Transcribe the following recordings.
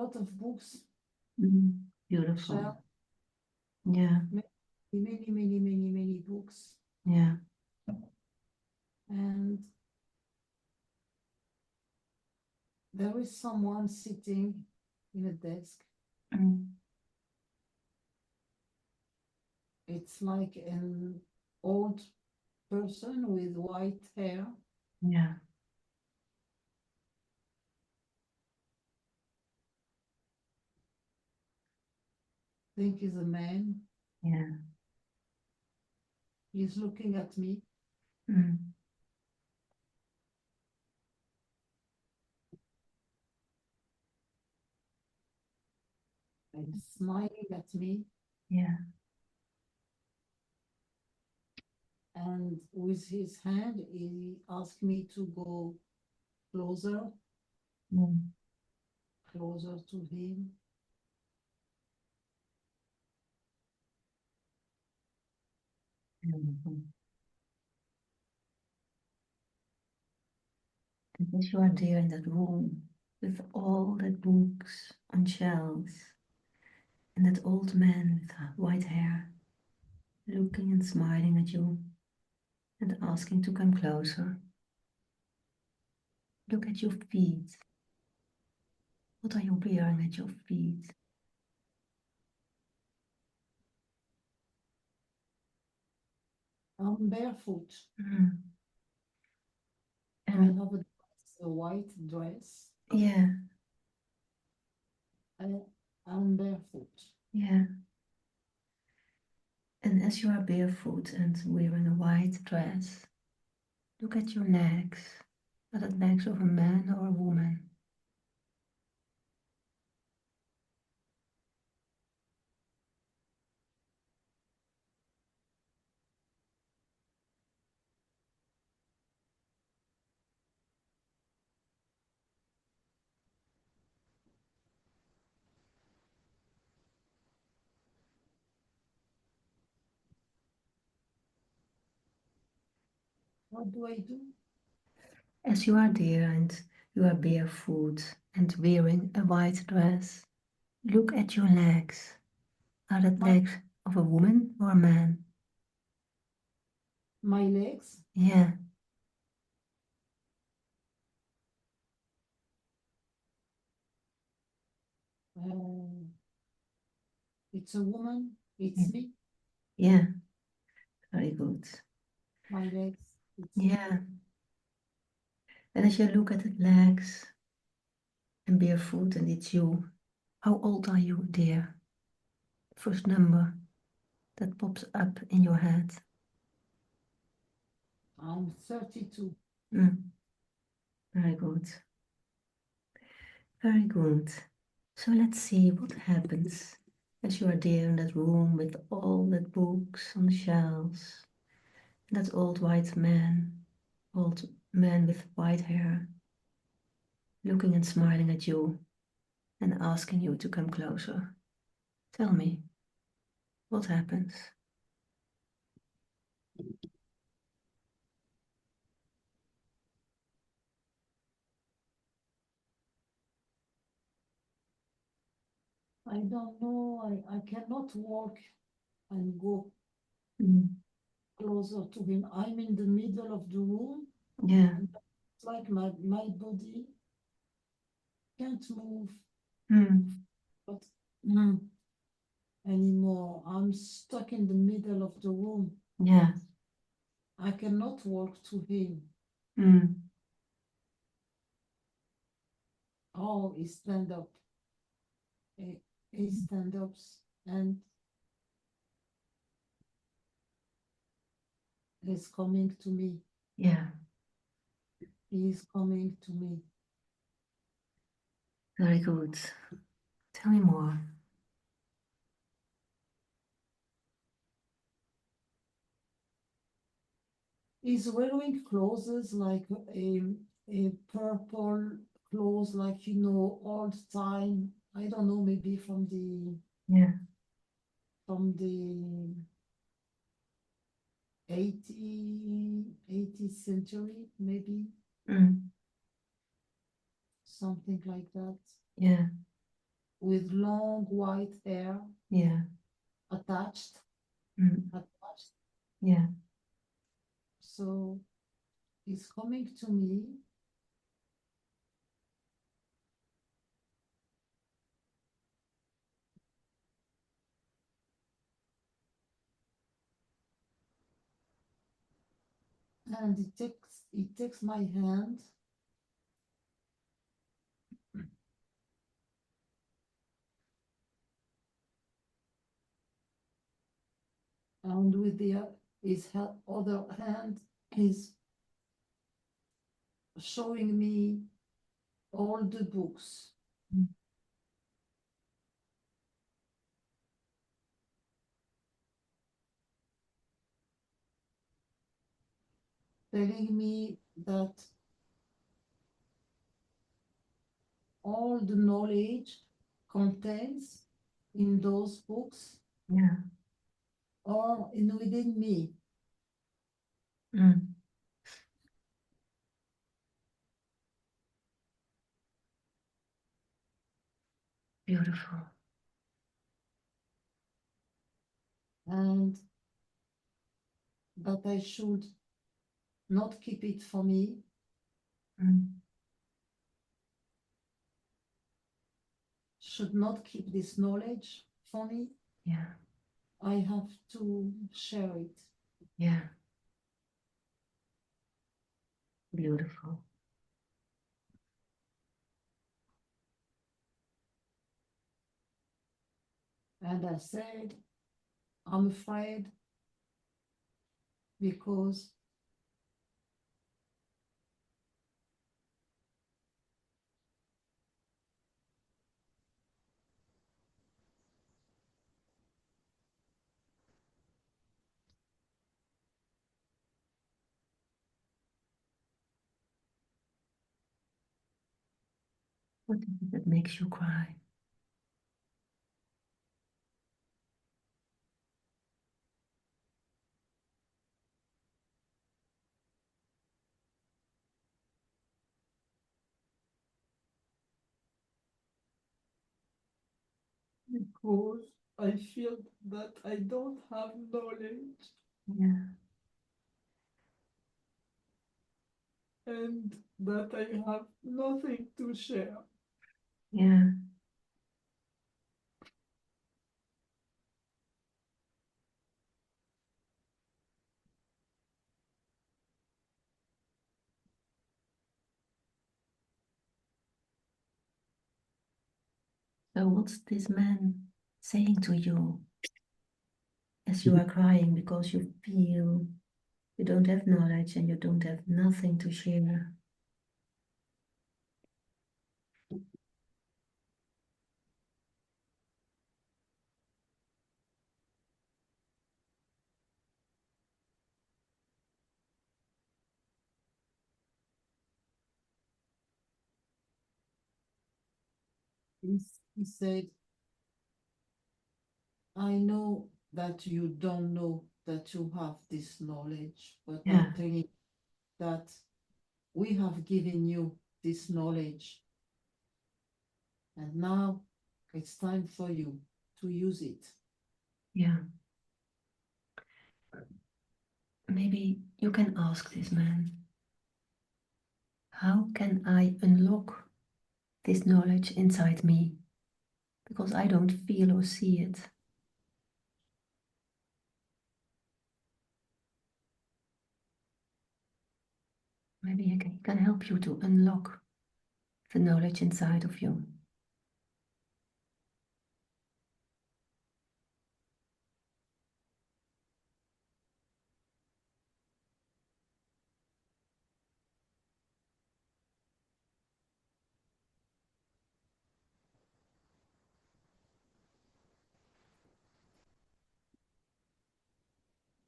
lot of books. Beautiful. Shelf. Yeah. Many books. Yeah. And there is someone sitting in a desk. It's like an old person with white hair. Yeah. I think he's a man. Yeah. He's looking at me. And smiling at me. Yeah. And with his hand, he asked me to go closer to him. Beautiful. And as you are there in that room with all the books on shelves and that old man with white hair looking and smiling at you and asking to come closer. Look at your feet. What are you wearing at your feet? I'm barefoot. And I have a white dress. Yeah. I'm barefoot. Yeah. And as you are barefoot and wearing a white dress, look at your legs. Are that legs of a man or a woman? What do I do? As you are there and you are barefoot and wearing a white dress, look at your legs. Are that legs of a woman or a man? My legs? Yeah. It's a woman. It's me. Yeah. Very good. My legs. Yeah. And as you look at the legs and barefoot and it's you, how old are you, dear? First number that pops up in your head. I'm 32. Very good. Very good. So let's see what happens as you are there in that room with all the books on the shelves. That old man with white hair, looking and smiling at you and asking you to come closer. Tell me, what happens? I don't know. I cannot walk and go closer to him. I'm in the middle of the room. Yeah. It's like my body can't move. But anymore. I'm stuck in the middle of the room. Yeah. I cannot walk to him. Oh, he stand up. He stand up and he's coming to me. Yeah. He's coming to me. Very good. Tell me more. He's wearing clothes like a purple clothes, like, old time. I don't know, maybe from the 80th century, maybe. Something like that. Yeah. with long white hair Yeah. attached. Mm. Attached. Yeah. So he's coming to me. And he takes my hand. And with his other hand, he's showing me all the books. Mm. Telling me that all the knowledge contains in those books Yeah. or in within me. Mm. Beautiful. And that I should not keep it for me, Mm. should not keep this knowledge for me. Yeah. I have to share it. Yeah. Beautiful. And I said, I'm afraid because What is it that makes you cry? because I feel that I don't have knowledge Yeah. and that I have nothing to share. Yeah. So what's this man saying to you as you are crying because you feel you don't have knowledge and you don't have nothing to share? He said, I know that you don't know that you have this knowledge, but Yeah. I'm telling you that we have given you this knowledge, and now it's time for you to use it. Yeah. Maybe you can ask this man, how can I unlock this knowledge inside me? Because I don't feel or see it. Maybe he can help you to unlock the knowledge inside of you.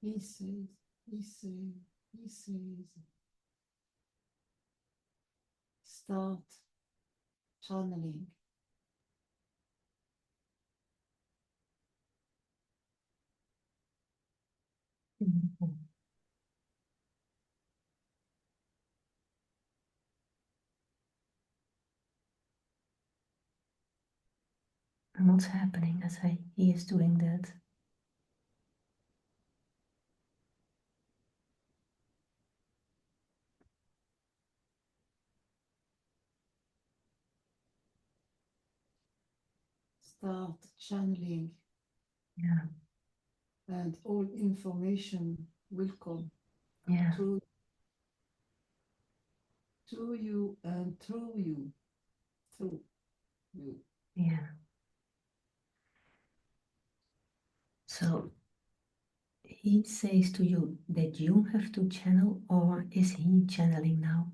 He says, he says, start channeling. Mhm. And what's happening as he is doing that? Start channeling, Yeah, and all information will come yeah, to you and through you, through you. yeah. So he says to you that you have to channel, or is he channeling now?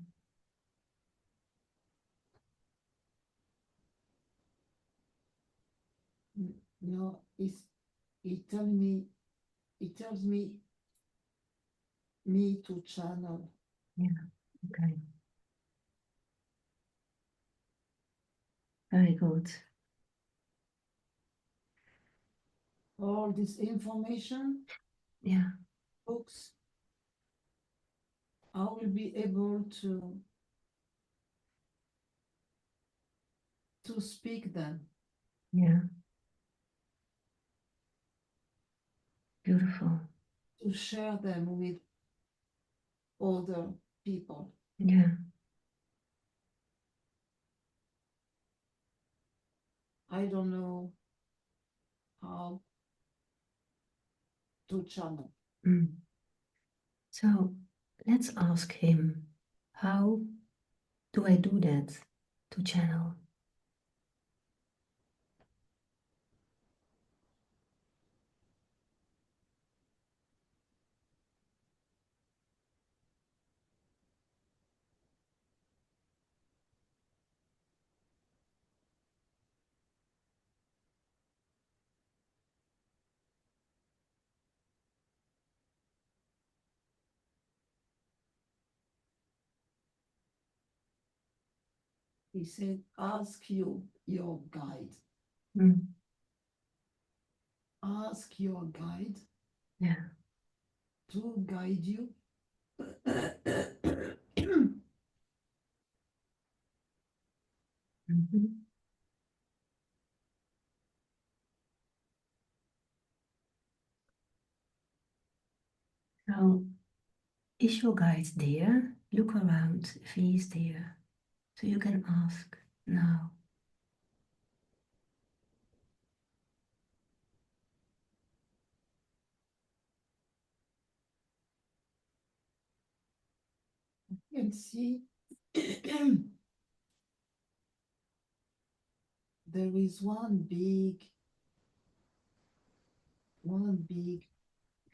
No, he tell me, he tells me to channel Yeah, okay. Very good. all this information, Yeah, books. I will be able to speak them, yeah. Beautiful. to share them with other people. Yeah, I don't know how to channel. mm. So let's ask him, how do I do that to channel? He said, ask your guide. Mm. Ask your guide Yeah. to guide you. Mhm. So is your guide there? Look around if he is there. So you can ask now. And see, there is one big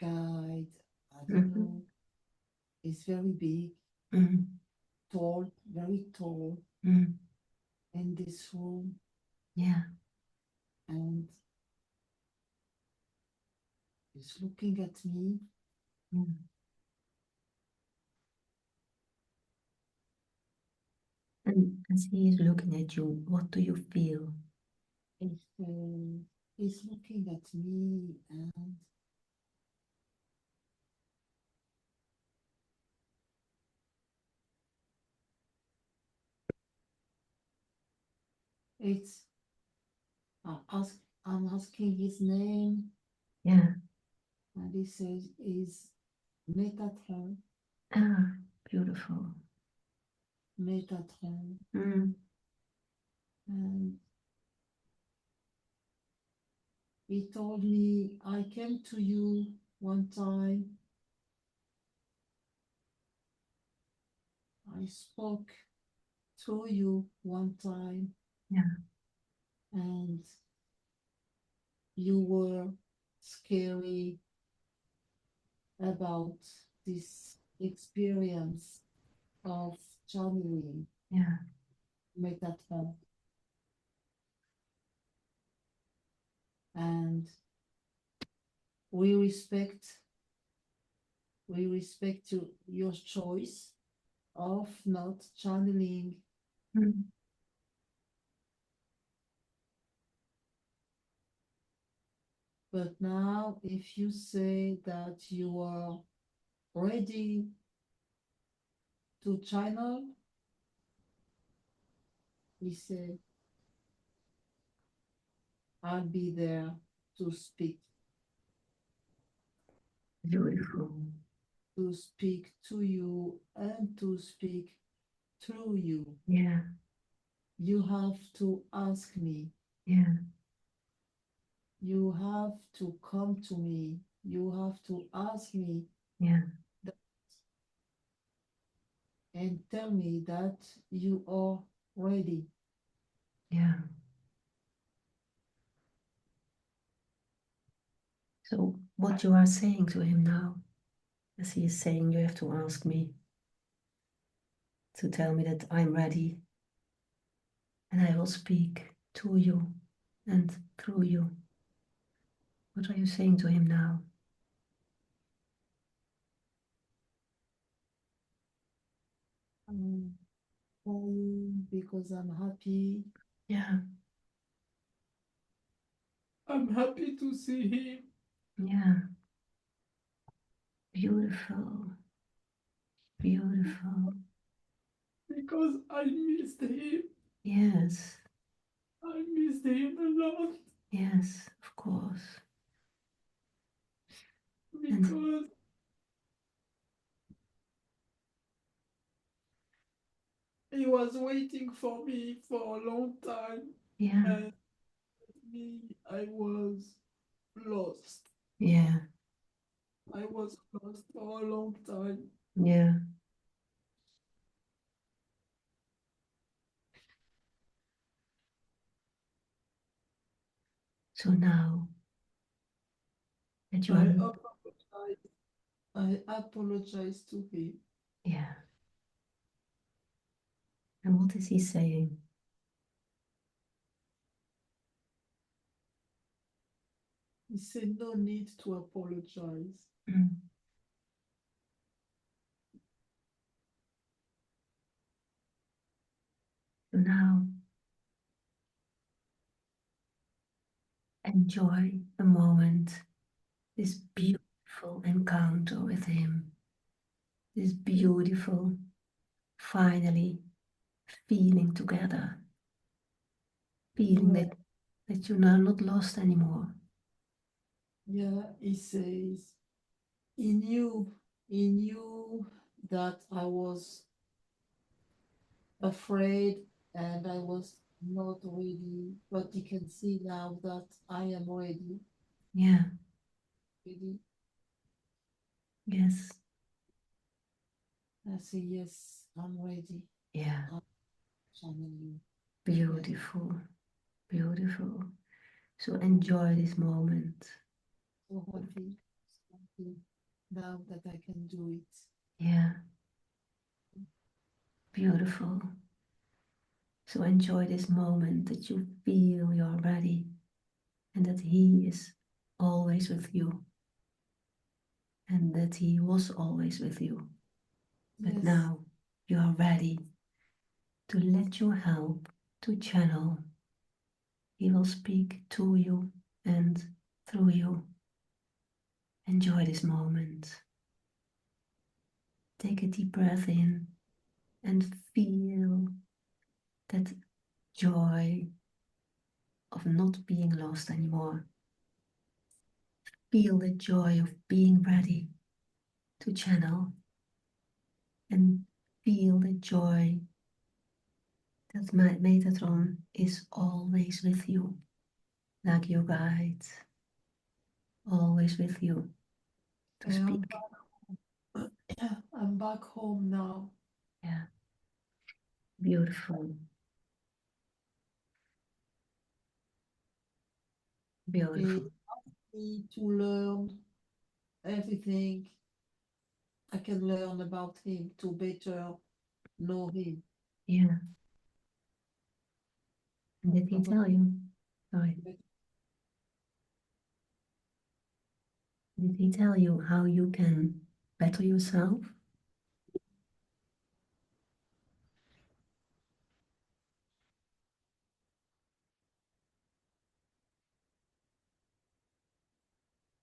guide. I don't Mhm. know. It's very big, Mm. tall, very tall Mm. in this room, Yeah. and he's looking at me. Mm. And as he is looking at you, what do you feel? He's looking at me, and it's I'm asking his name, Yeah. and he says is Metatron, Ah, beautiful. Metatron, Mm. and he told me I came to you one time. I spoke to you one time, Yeah. and you were scary about this experience of channeling Yeah. Metatron. And we respect your choice of not channeling. Mm. But now, if you say that you are ready to channel, he said, I'll be there to speak Beautiful. to you and to speak through you. Yeah, You have to ask me. yeah, You have to come to me. You have to ask me yeah, and tell me that you are ready. yeah. So what you are saying to him now, as he is saying, you have to ask me to tell me that I'm ready, and I will speak to you and through you. What are you saying to him now? I'm crying because I'm happy. Yeah, I'm happy to see him yeah. Beautiful, beautiful. because I missed him. Yes, I missed him a lot yes, of course. And because he was waiting for me for a long time yeah, and me, I was lost. yeah, I was lost for a long time. yeah. So now that you I are, apologize. I apologize to him. yeah. And what is he saying? He said no need to apologize. Mm. So now enjoy the moment, this beautiful encounter with him, this beautiful, finally feeling together, feeling Yeah, that you are not lost anymore. yeah, he says he knew that I was afraid and I was not ready, but he can see now that I am ready. Yeah, Ready. yes, I say yes, I'm ready. yeah, I'm channeling you. Yes, beautiful, beautiful. So enjoy this moment. so happy now that I can do it. Yeah, beautiful. So enjoy this moment that you feel you're ready and that he is always with you and that he was always with you. But Yes, now you are ready to let your help to channel. He will speak to you and through you. Enjoy this moment. Take a deep breath in and feel that joy of not being lost anymore. Feel the joy of being ready to channel and feel the joy that Metatron is always with you, like your guide, always with you to I'm speak. back. I'm back home now. Yeah, beautiful, He beautiful. need to learn everything I can learn about him to better know him. Yeah, and did he About tell you? Sorry, bet- did he tell you how you can better yourself?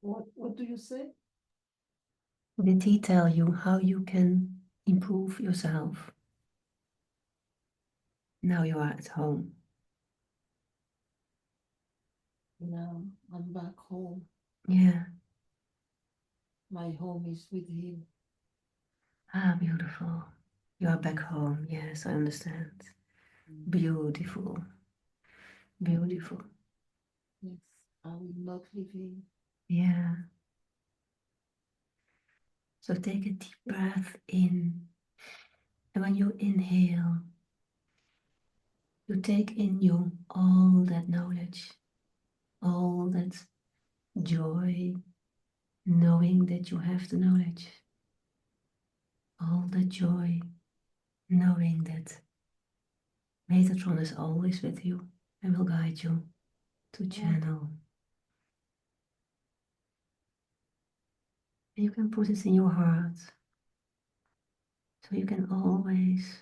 what do you say? Did he tell you how you can improve yourself now you are at home? Now I'm back home. Yeah. My home is with him. Ah, beautiful. You are back home. Yes, I understand. Beautiful. Beautiful. Yes, I will not leave him. Yeah. So take a deep breath in. And when you inhale, you take in you all that knowledge, all that joy, knowing that you have the knowledge, all the joy, knowing that Metatron is always with you and will guide you to channel. And you can put it in your heart, so you can always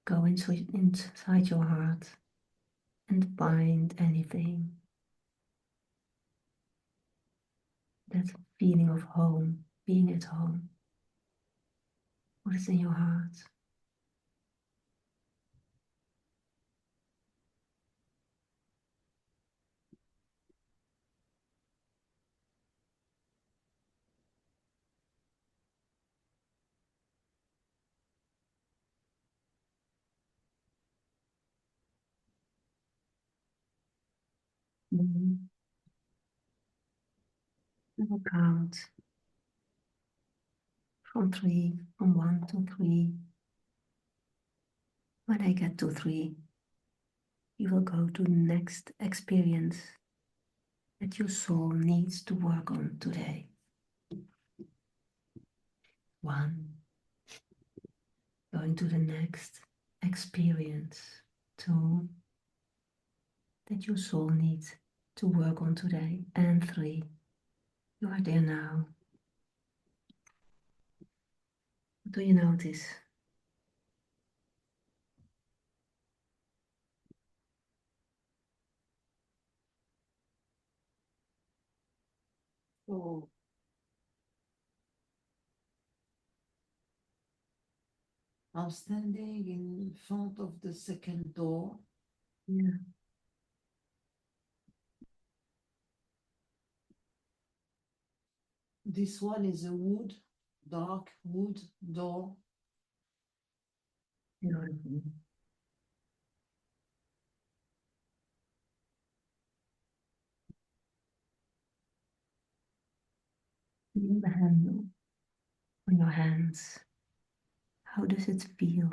go inside your heart and find anything. That feeling of home, being at home. What is in your heart? Mm. I will count from 1 to 3. When I get to 3, you will go to the next experience that your soul needs to work on today. 1, going to the next experience. 2, that your soul needs to work on today. And 3, you are there now. What do you notice? So I'm standing in front of the second door. Yeah. This one is a wood, dark wood door. Beautiful. Feel the handle on your hands. How does it feel?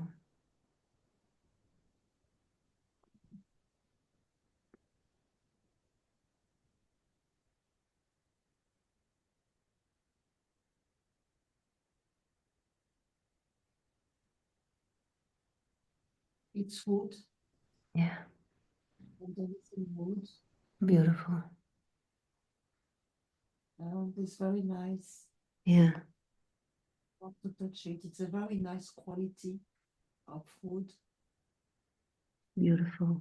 It's wood, Yeah, and everything wood. beautiful. And it's very nice. Yeah, Not to touch it. It's a very nice quality of wood. beautiful.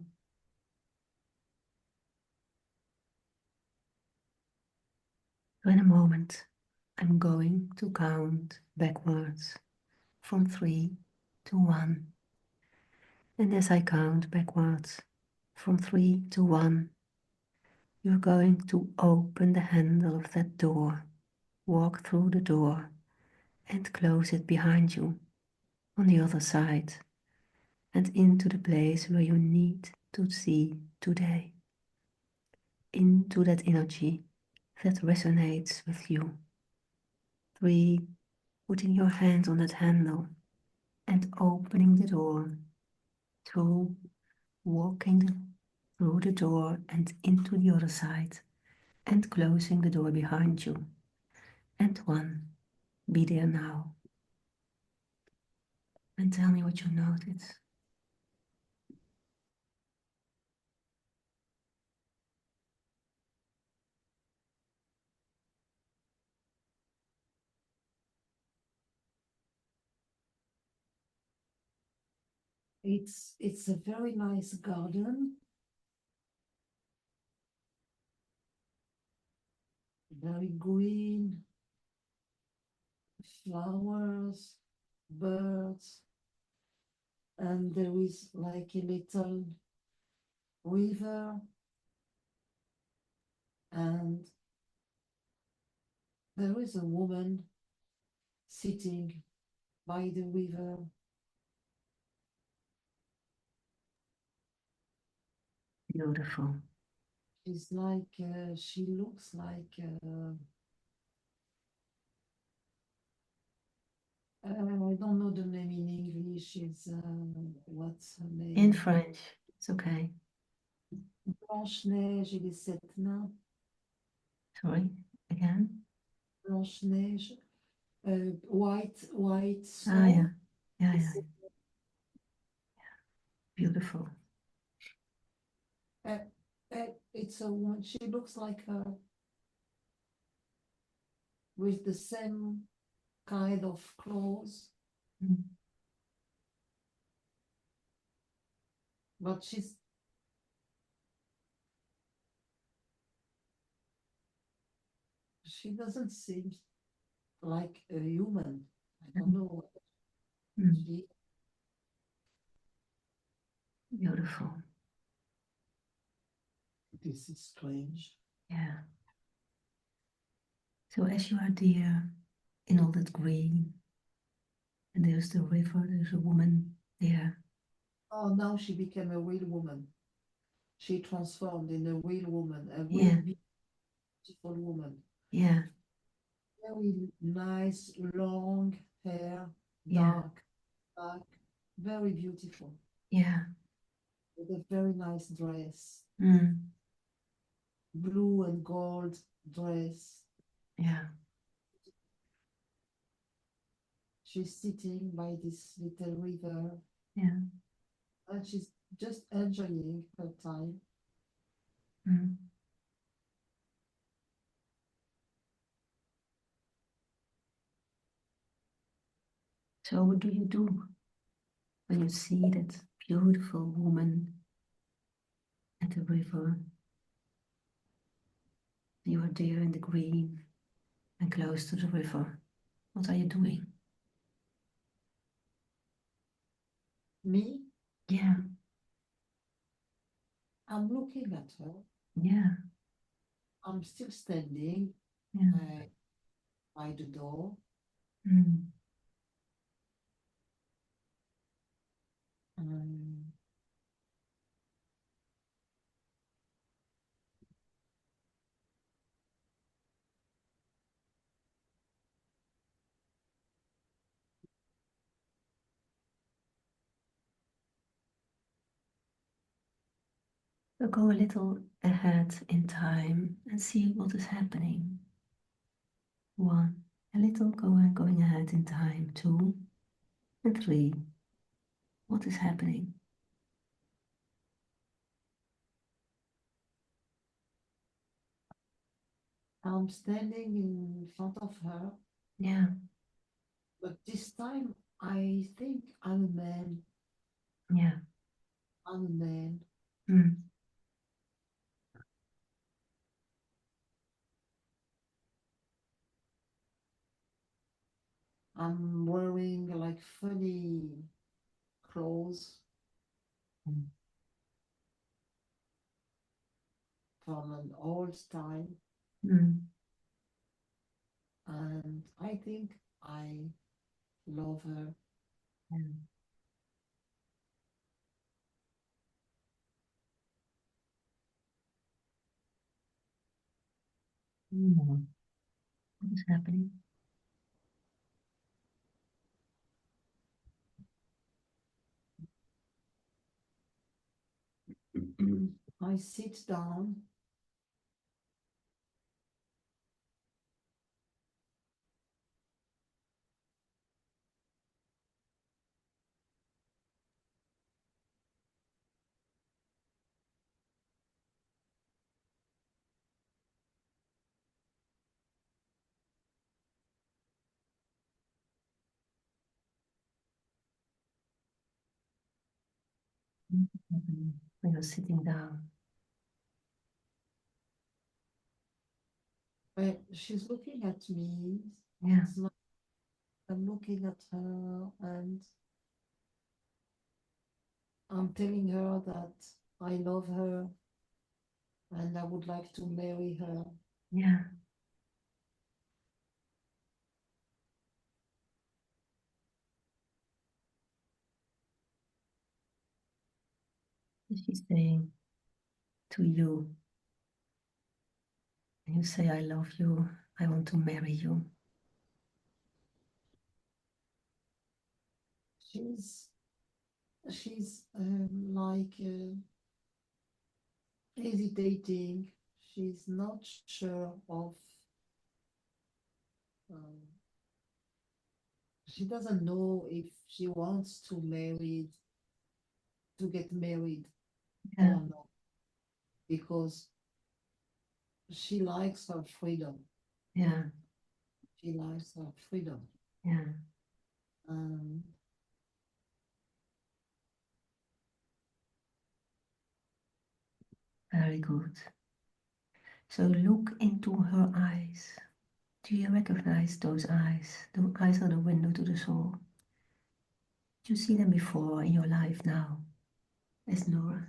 So in a moment, I'm going to count backwards from 3 to 1. And as I count backwards from 3 to 1, you're going to open the handle of that door, walk through the door, and close it behind you on the other side and into the place where you need to see today, into that energy that resonates with you. 3, putting your hands on that handle and opening the door. 2, walking through the door and into the other side and closing the door behind you. And 1, be there now. And tell me what you notice. It's a very nice garden, very green, flowers, birds, and there is like a little river and there is a woman sitting by the river. Beautiful. She's like, she looks like, I don't know the name in English. It's, what's her name? In French, it's okay. Blanche-Neige et les sept nains. Sorry, again. Blanche-Neige. White Ah, snow. yeah. Yeah, les yeah. sept- Beautiful. uh, it's a woman. She looks like her with the same kind of clothes, Mm. but she doesn't seem like a human. I don't know. Mm. She, Beautiful. this is strange. Yeah. So as you are there in all that green, and there's the river, there's a woman there. Oh, now she became a real woman. She transformed in a real woman, a real Yeah, beautiful woman. yeah, Very nice, long hair, yeah, dark, black, very beautiful, yeah. with a very nice dress, Mm. blue and gold dress. Yeah, She's sitting by this little river yeah. and she's just enjoying her time. Mm. So what do you do when you see that beautiful woman at the river? You are there in the green and close to the river. What are you doing? Me, Yeah, I'm looking at her. yeah, I'm still standing yeah. by the door. Mm. Um, So go a little ahead in time and see what is happening. 1, a little going ahead in time. 2 and 3. What is happening? I'm standing in front of her, Yeah, but this time I think I'm a man. yeah. I'm a man. Mm. I'm wearing like funny clothes Mm. from an old time, Mm. and I think I love her. Mm. Mm. What is happening? I sit down. What is happening when you're sitting down? She's looking at me. Yeah, It's like I'm looking at her and I'm telling her that I love her and I would like to marry her. Yeah. She's saying to you, and you say, I love you, I want to marry you. She's like hesitating. She's not sure of. Um, she doesn't know if she wants to get married Yeah, or not, because she likes her freedom. yeah, She likes her freedom. yeah. Um, Very good. So look into her eyes. Do you recognize those eyes? The eyes are the window to the soul. Do you see them before in your life now as Nora?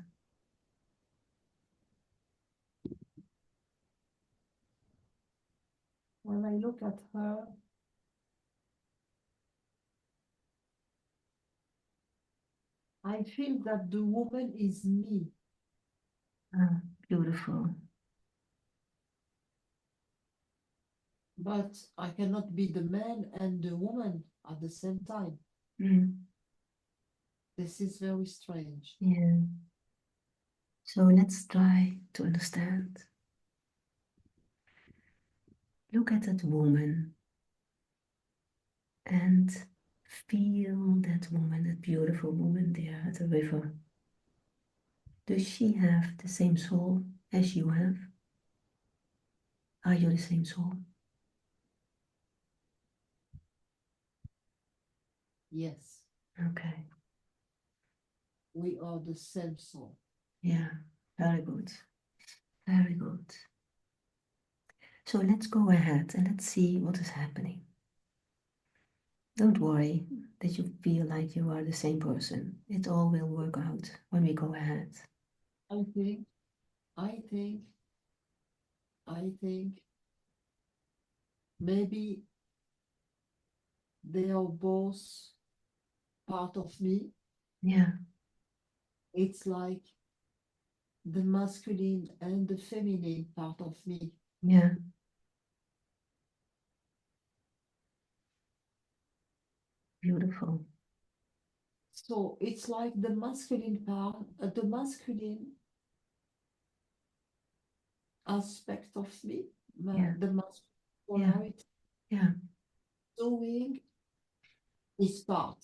when I look at her, I feel that the woman is me, Ah, beautiful. but I cannot be the man and the woman at the same time. Mm, This is very strange. yeah. So let's try to understand. Look at that woman and feel that woman, that beautiful woman there at the river. Does she have the same soul as you have? Are you the same soul? Yes, Okay. we are the same soul. Yeah, very good. Very good. So let's go ahead and let's see what is happening. Don't worry that you feel like you are the same person. It all will work out when we go ahead. I think, I think, I think maybe they are both part of me. Yeah, It's like the masculine and the feminine part of me. yeah, beautiful. So it's like the masculine part, the masculine aspect of me, Yeah, the masculine yeah, polarity yeah, doing his part.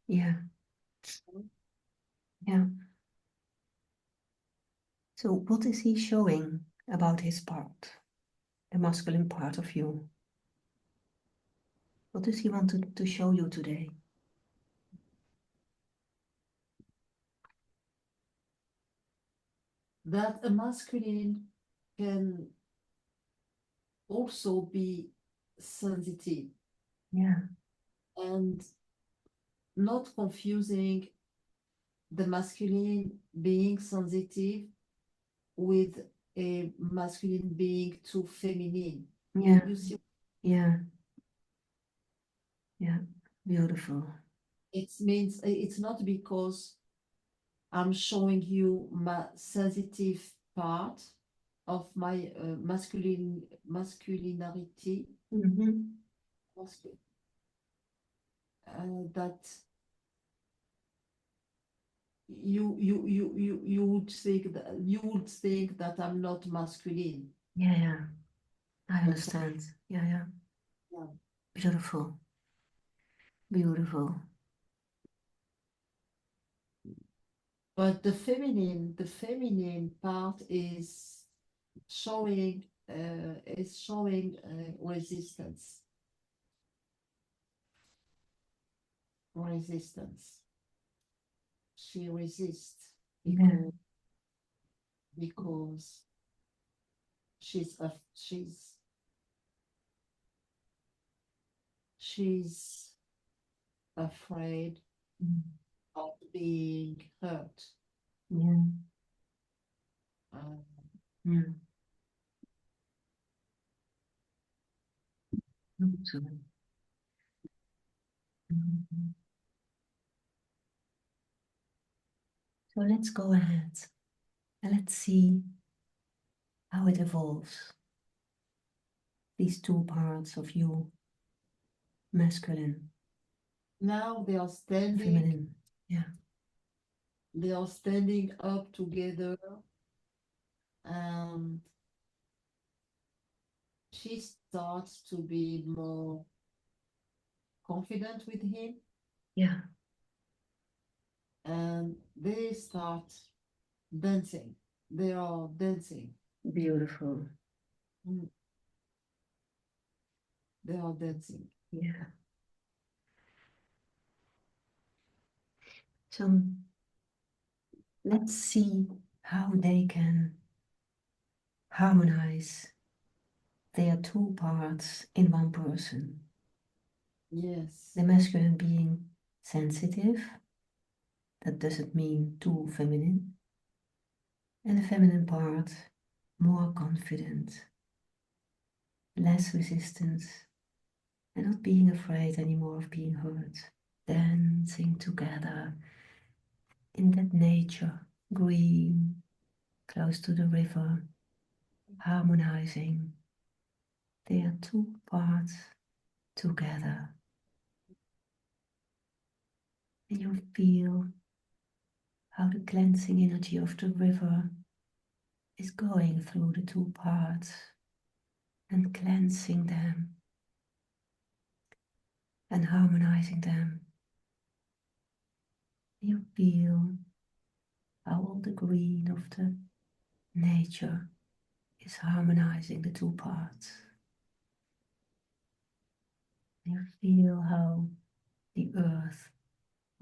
yeah, yeah. So what is he showing about his part, the masculine part of you? What does he want to show you today? That a masculine can also be sensitive Yeah, and not confusing the masculine being sensitive with a masculine being too feminine. yeah, You see, yeah, yeah, beautiful. it means it's not because I'm showing you my sensitive part of my masculinity, Mm-hmm. mascu- that you would think that I'm not masculine. Yeah, yeah, I That's understand. Yeah, yeah, yeah. beautiful, beautiful. But the feminine part showing resistance. Resistance. She resists Yeah, because she's afraid mm, of being hurt. yeah, Uh, Mm. Absolutely. Mhm. So let's go ahead and let's see how it evolves. These two parts of you, masculine, Now they are standing, feminine. Yeah. they are standing up together, and she starts to be more confident with him, Yeah. and they start dancing. They are dancing. Beautiful. Mm, they are dancing. Yeah. So let's see how they can harmonize their two parts in one person. Yes. The masculine being sensitive, that doesn't mean too feminine, and the feminine part more confident, less resistance, and not being afraid anymore of being hurt. Dancing together in that nature, green, close to the river, harmonizing. They are two parts together. And you feel how the cleansing energy of the river is going through the two parts and cleansing them and harmonizing them. You feel how all the green of the nature is harmonizing the two parts. You feel how the earth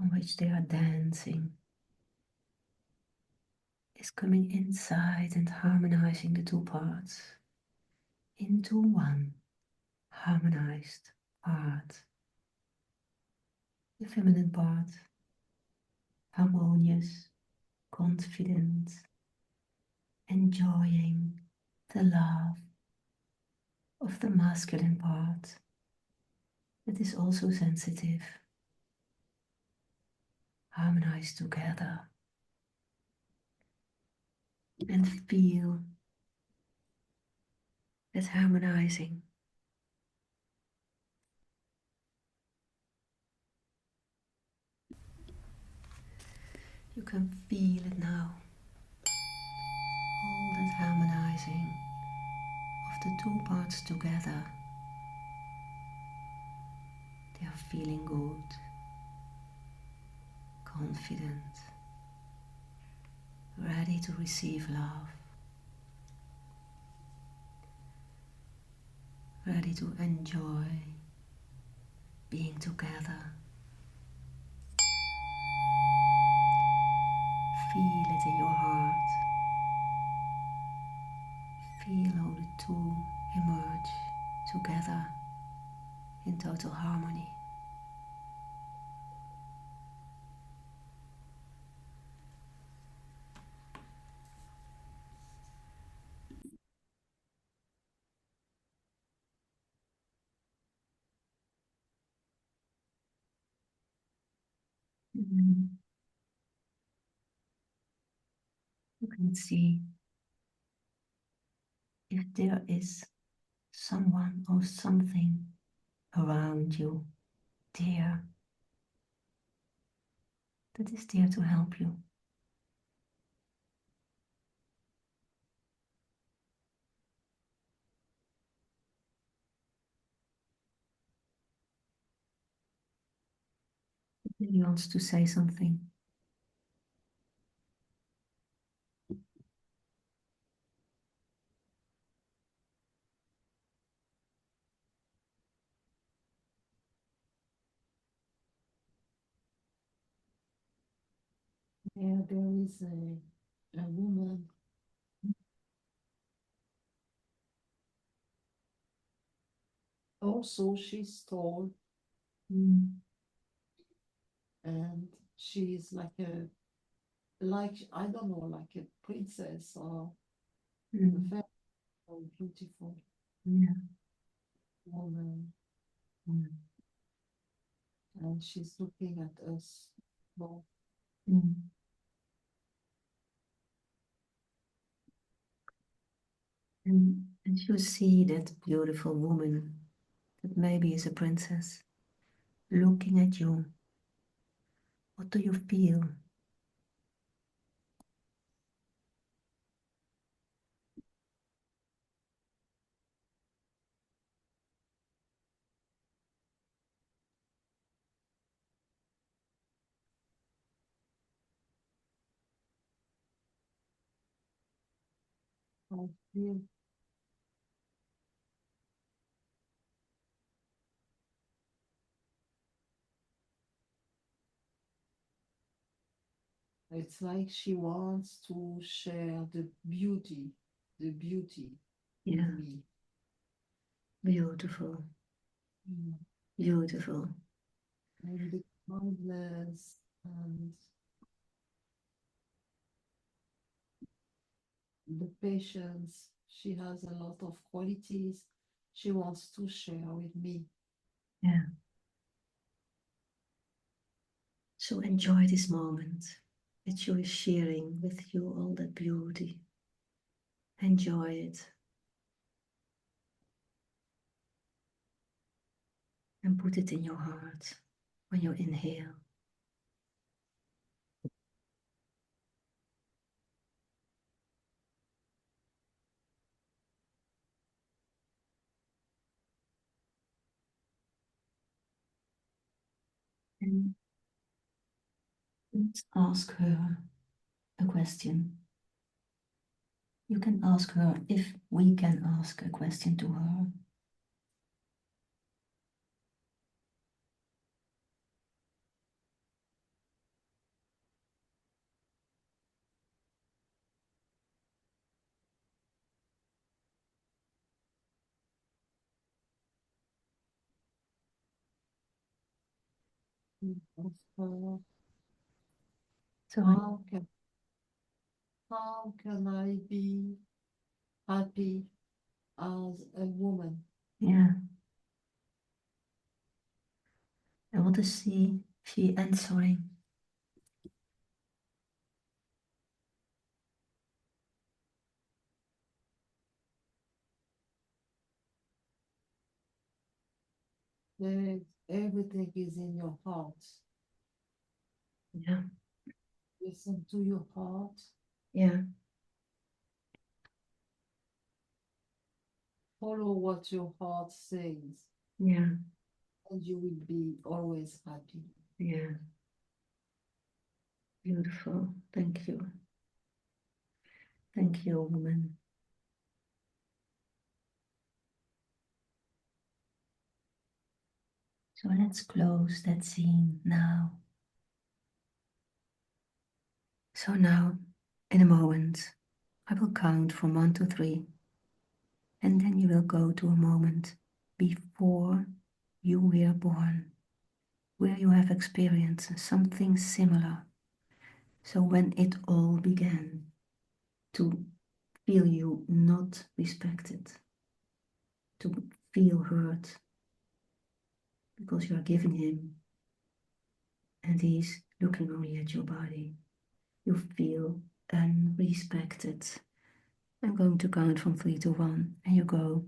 on which they are dancing is coming inside and harmonizing the two parts into one harmonized part. The feminine part, harmonious, confident, enjoying the love of the masculine part that is also sensitive, harmonized together, and feel that harmonizing. You can feel it now, all that harmonizing of the two parts together. They are feeling good, confident, ready to receive love, ready to enjoy being together. Feel it in your heart. Feel how the two emerge together in total harmony. Mhm. You can see if there is someone or something around you there that is there to help you. Maybe wants to say something. Yeah, there is a woman. Also, she's tall, Mm. and she's like I don't know, like a princess or Mm. very, very beautiful Yeah. woman, Mm. and she's looking at us both. Mm. And you see that beautiful woman that maybe is a princess looking at you. What do you feel? I feel it's like she wants to share the beauty with Yeah, me. beautiful, Mm. beautiful. And the kindness and the patience. She has a lot of qualities she wants to share with me. Yeah. So enjoy this moment that she is sharing with you all that beauty. Enjoy it and put it in your heart when you inhale. And let's ask her a question. You can ask her if we can ask a question to her. Of her, So how can I be happy as a woman? yeah, and what is she answering? That everything is in your heart. Yeah, Listen to your heart. yeah, Follow what your heart says, yeah, and you will be always happy. yeah. Beautiful. Thank you. Thank you, woman. So let's close that scene now. So now, in a moment, I will count from 1 to 3, and then you will go to a moment before you were born, where you have experienced something similar. So when it all began to feel you not respected, to feel hurt because you are giving him and he's looking only at your body. You feel unrespected. I'm going to count from 3 to 1 and you go.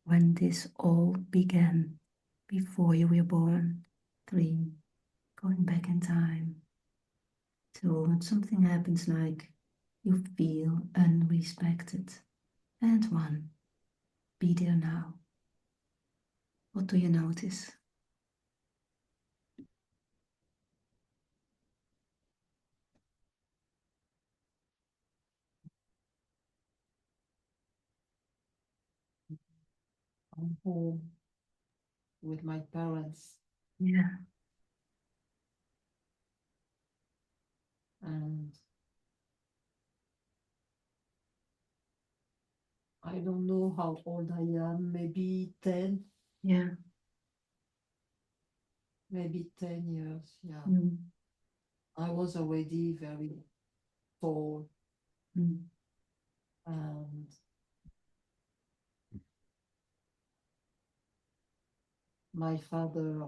When this all began, before you were born. 3, going back in time. So when something happens like you feel unrespected. And 1, be there now. What do you notice? I'm home with my parents, Yeah, and I don't know how old I am, maybe 10, yeah, maybe 10 years. Yeah. mm, I was already very tall, mm, and my father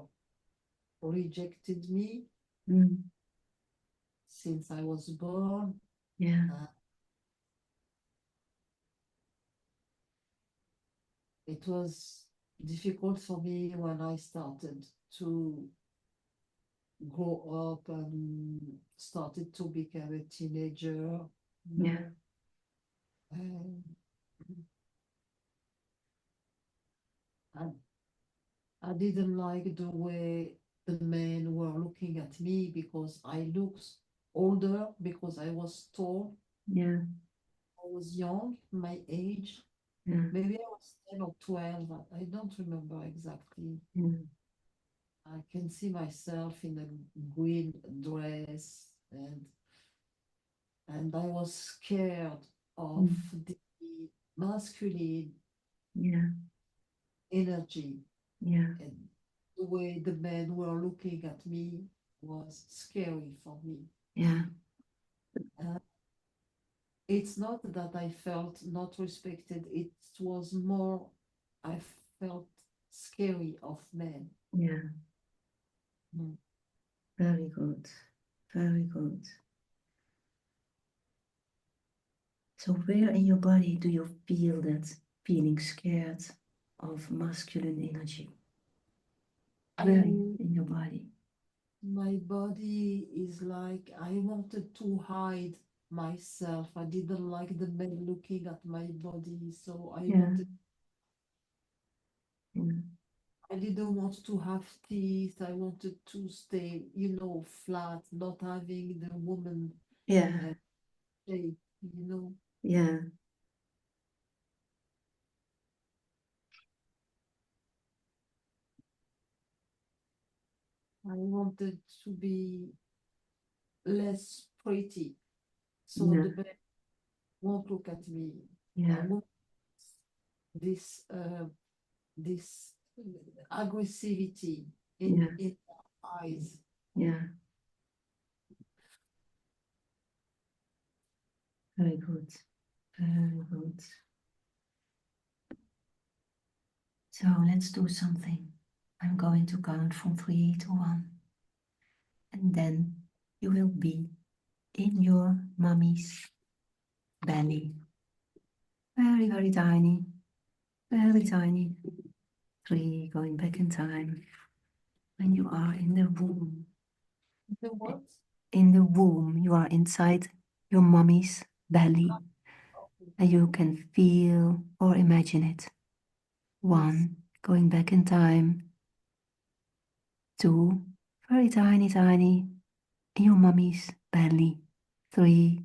rejected me Mm. since I was born. Yeah. It was difficult for me when I started to grow up and started to become a teenager. Yeah. And I, I didn't like the way the men were looking at me because I looked older because I was tall. Yeah. I was young, my age. Yeah. Maybe I was 10 or 12. I don't remember exactly. Yeah. I can see myself in a green dress and I was scared of Mm. the masculine Yeah. energy, Yeah. and the way the men were looking at me was scary for me. Yeah. Uh, it's not that I felt not respected, it was more I felt scary of men. Yeah. Mm. Very good. Very good. So where in your body do you feel that feeling scared of masculine energy? Where I in your body? My body is like I wanted to hide myself. I didn't like the men looking at my body, so Yeah. Yeah. I didn't want to have teeth. I wanted to stay, flat, not having the woman Yeah. uh, shape. Yeah. I wanted to be less pretty, so Yeah. the men won't look at me. I Yeah. want this aggressivity Yeah. in their eyes. Yeah. Very good. Very good. So let's do something. I'm going to count from 3 to 1. And then you will be in your mommy's belly. Very, very tiny. Very tiny. 3, going back in time. When you are in the womb. The what? In the womb, you are inside your mommy's belly. And you can feel or imagine it. Yes. 1, going back in time. 2, very tiny, tiny, in your mommy's belly. 3,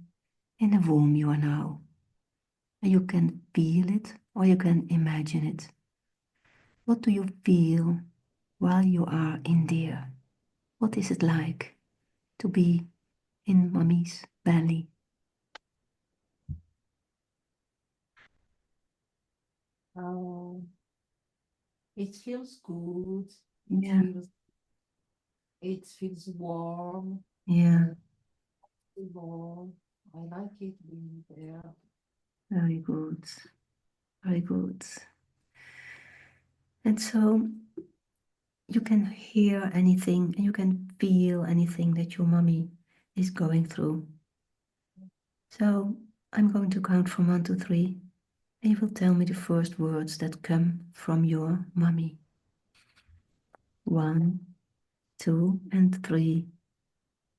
in the womb you are now. And you can feel it or you can imagine it. What do you feel while you are in there? What is it like to be in mommy's belly? Um, it feels good. It Yeah, feels it feels warm. yeah, Uh, warm. I like it being there. very good, very good. And so you can hear anything and you can feel anything that your mommy is going through. So I'm going to count from 1 to 3, and you will tell me the first words that come from your mommy. 1, 2, and 3.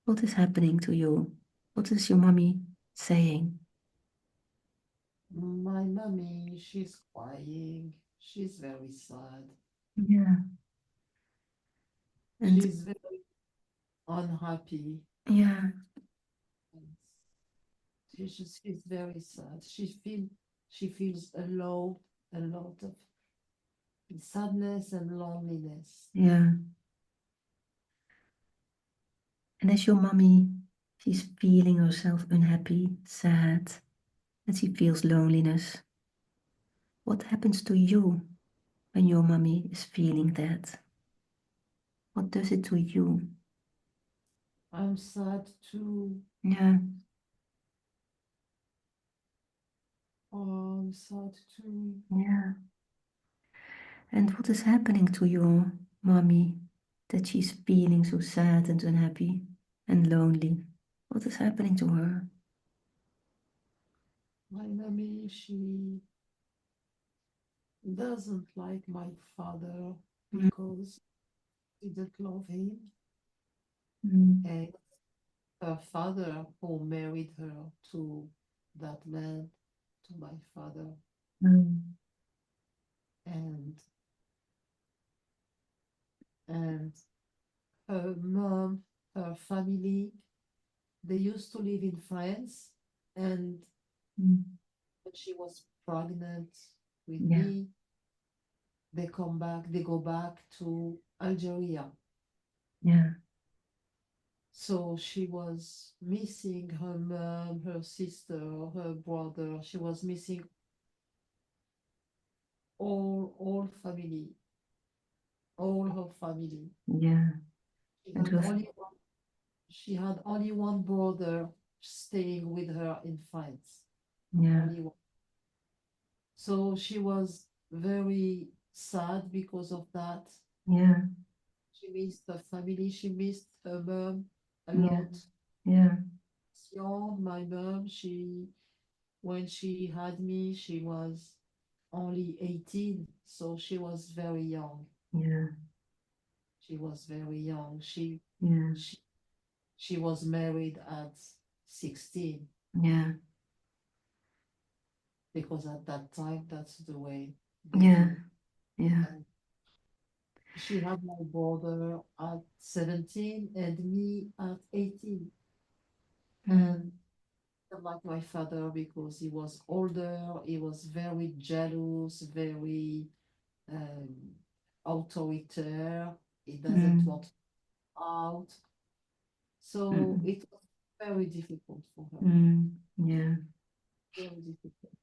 What is happening to you? What is your mommy saying? My mommy, she's crying. She's very sad. Yeah. And She's very unhappy. yeah, She's very sad. She feels a lot of sadness and loneliness. yeah. And as your mommy, she's feeling herself unhappy, sad, and she feels loneliness. What happens to you when your mommy is feeling that? What does it to you? I'm sad too. Yeah, Oh, I'm sad too. yeah. And what is happening to you mommy that she's feeling so sad and unhappy and lonely? What is happening to her? My mommy, she doesn't like my father Mm, because she didn't love him. mm, And her father who married her to that man, to my father. mm, And and her mom, her family, they used to live in France. And mm. when she was pregnant with Yeah, me, they go back to Algeria. yeah, So she was missing her mom, her sister, her brother. She was missing all family, all her family. yeah. She It had was, only one, she had only one brother staying with her in France. yeah, Only one. So she was very sad because of that. yeah, She missed her family. She missed her mom a yeah, lot. yeah, Young, my mom, when she had me, she was only 18, so she was very young. yeah, She was very young. yeah, She, she was married at 16 yeah, because at that time, that's the way they yeah, do. yeah, And she had my brother at 17 and me at 18. mm, And like my father, because he was older, he was very jealous, very um, authoritaire. He doesn't mm, want out. So mm, it was very difficult for her. yeah. Very difficult.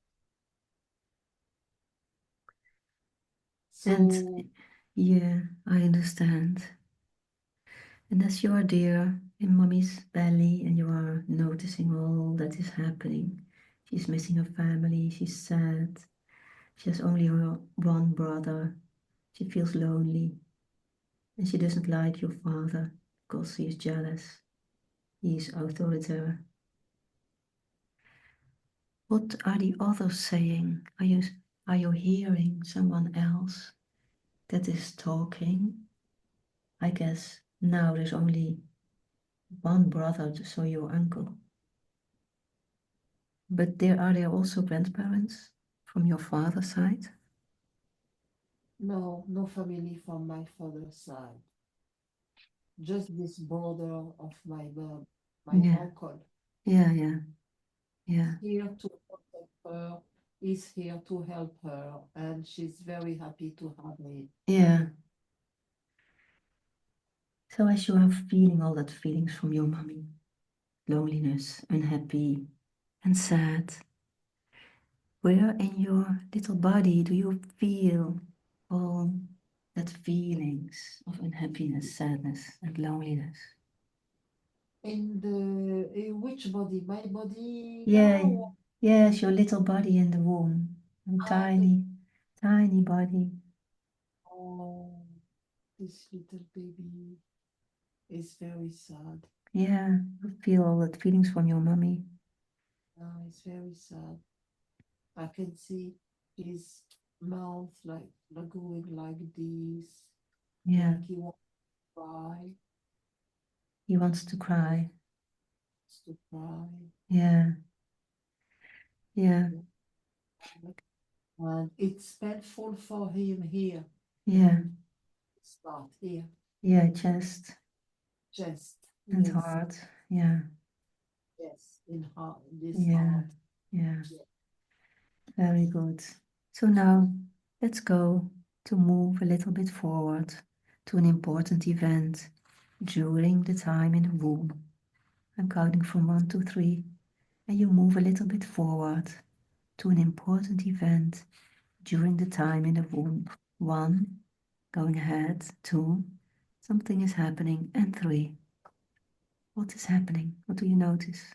And So yeah, I understand. And as you are there in mommy's belly and you are noticing all that is happening, she's missing her family, she's sad, she has only her one brother, she feels lonely, and she doesn't like your father because he is jealous, he is authoritarian. What are the others saying? Are you hearing someone else that is talking? I guess now there's only one brother, so your uncle. But are there also grandparents from your father's side? no, no family from my father's side. Just this brother of my mom, my Yeah, uncle. yeah, yeah, He's yeah, here to protect her. He's here to help her, and she's very happy to have me. yeah. So as you are feeling all that feelings from your mommy, loneliness, unhappy, and sad, where in your little body do you feel all that feelings of unhappiness, sadness, and loneliness? In which body? My body Yeah, now? yes, your little body in the womb, a The tiny, tiny body. oh, this little baby is very sad. Yeah, you feel all that feelings from your mommy. It's very sad. I can see his mouth like going like this, Yeah, like he wants to cry, he wants to cry. wants to cry. Yeah, yeah, And it's painful for him here yeah, in start here, yeah, chest chest. and Yes, heart. Yeah, yes, in heart, this yeah, heart. yeah, Yes. very good. So now let's go to move a little bit forward to an important event during the time in the womb. I'm counting from 1 to 3, and you move a little bit forward to an important event during the time in the womb. 1, going ahead. 2, something is happening. And 3, what is happening? What do you notice?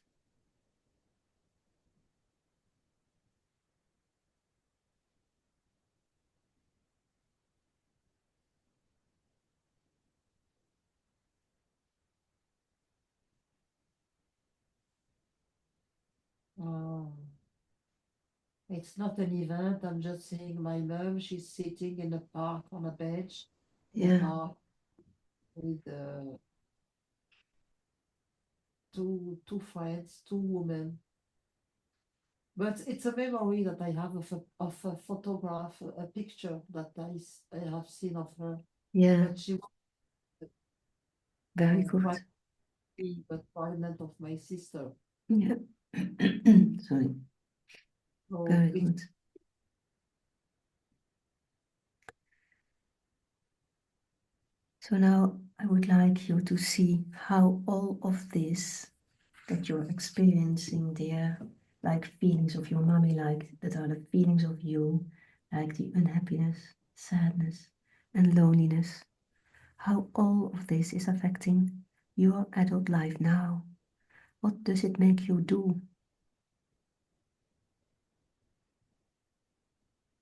Uh, it's not an event. I'm just seeing my mom. She's sitting in a park on a bench in a Yeah. park with two friends, two women. But it's a memory that I have of a photograph, a picture that I have seen of her. Yeah. But she was Very good. private, but pregnant of my sister. Yeah. Sorry. So Very it's good. So now I would like you to see how all of this that you're experiencing there, like feelings of your mommy, like that are the feelings of you, like the unhappiness, sadness, and loneliness, how all of this is affecting your adult life now. What does it make you do?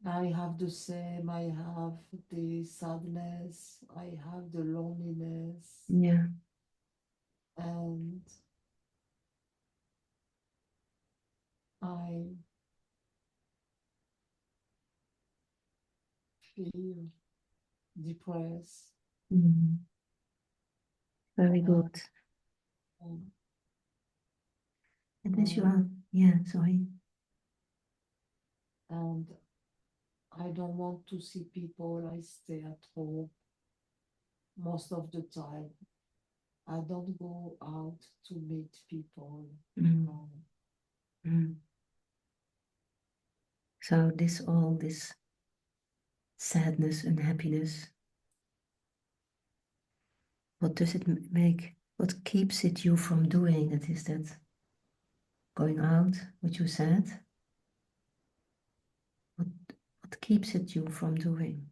I have the same. I have the sadness. I have the loneliness, Yeah. and I feel depressed. Mm. Very Uh, good. and, And as you uh, are, yeah, sorry. and I don't want to see people. I stay at home most of the time. I don't go out to meet people. Mm. Um, Mm. So all this sadness and happiness, what does it make? What keeps it you from doing it? Is that going out, what you said? What what keeps it you from doing?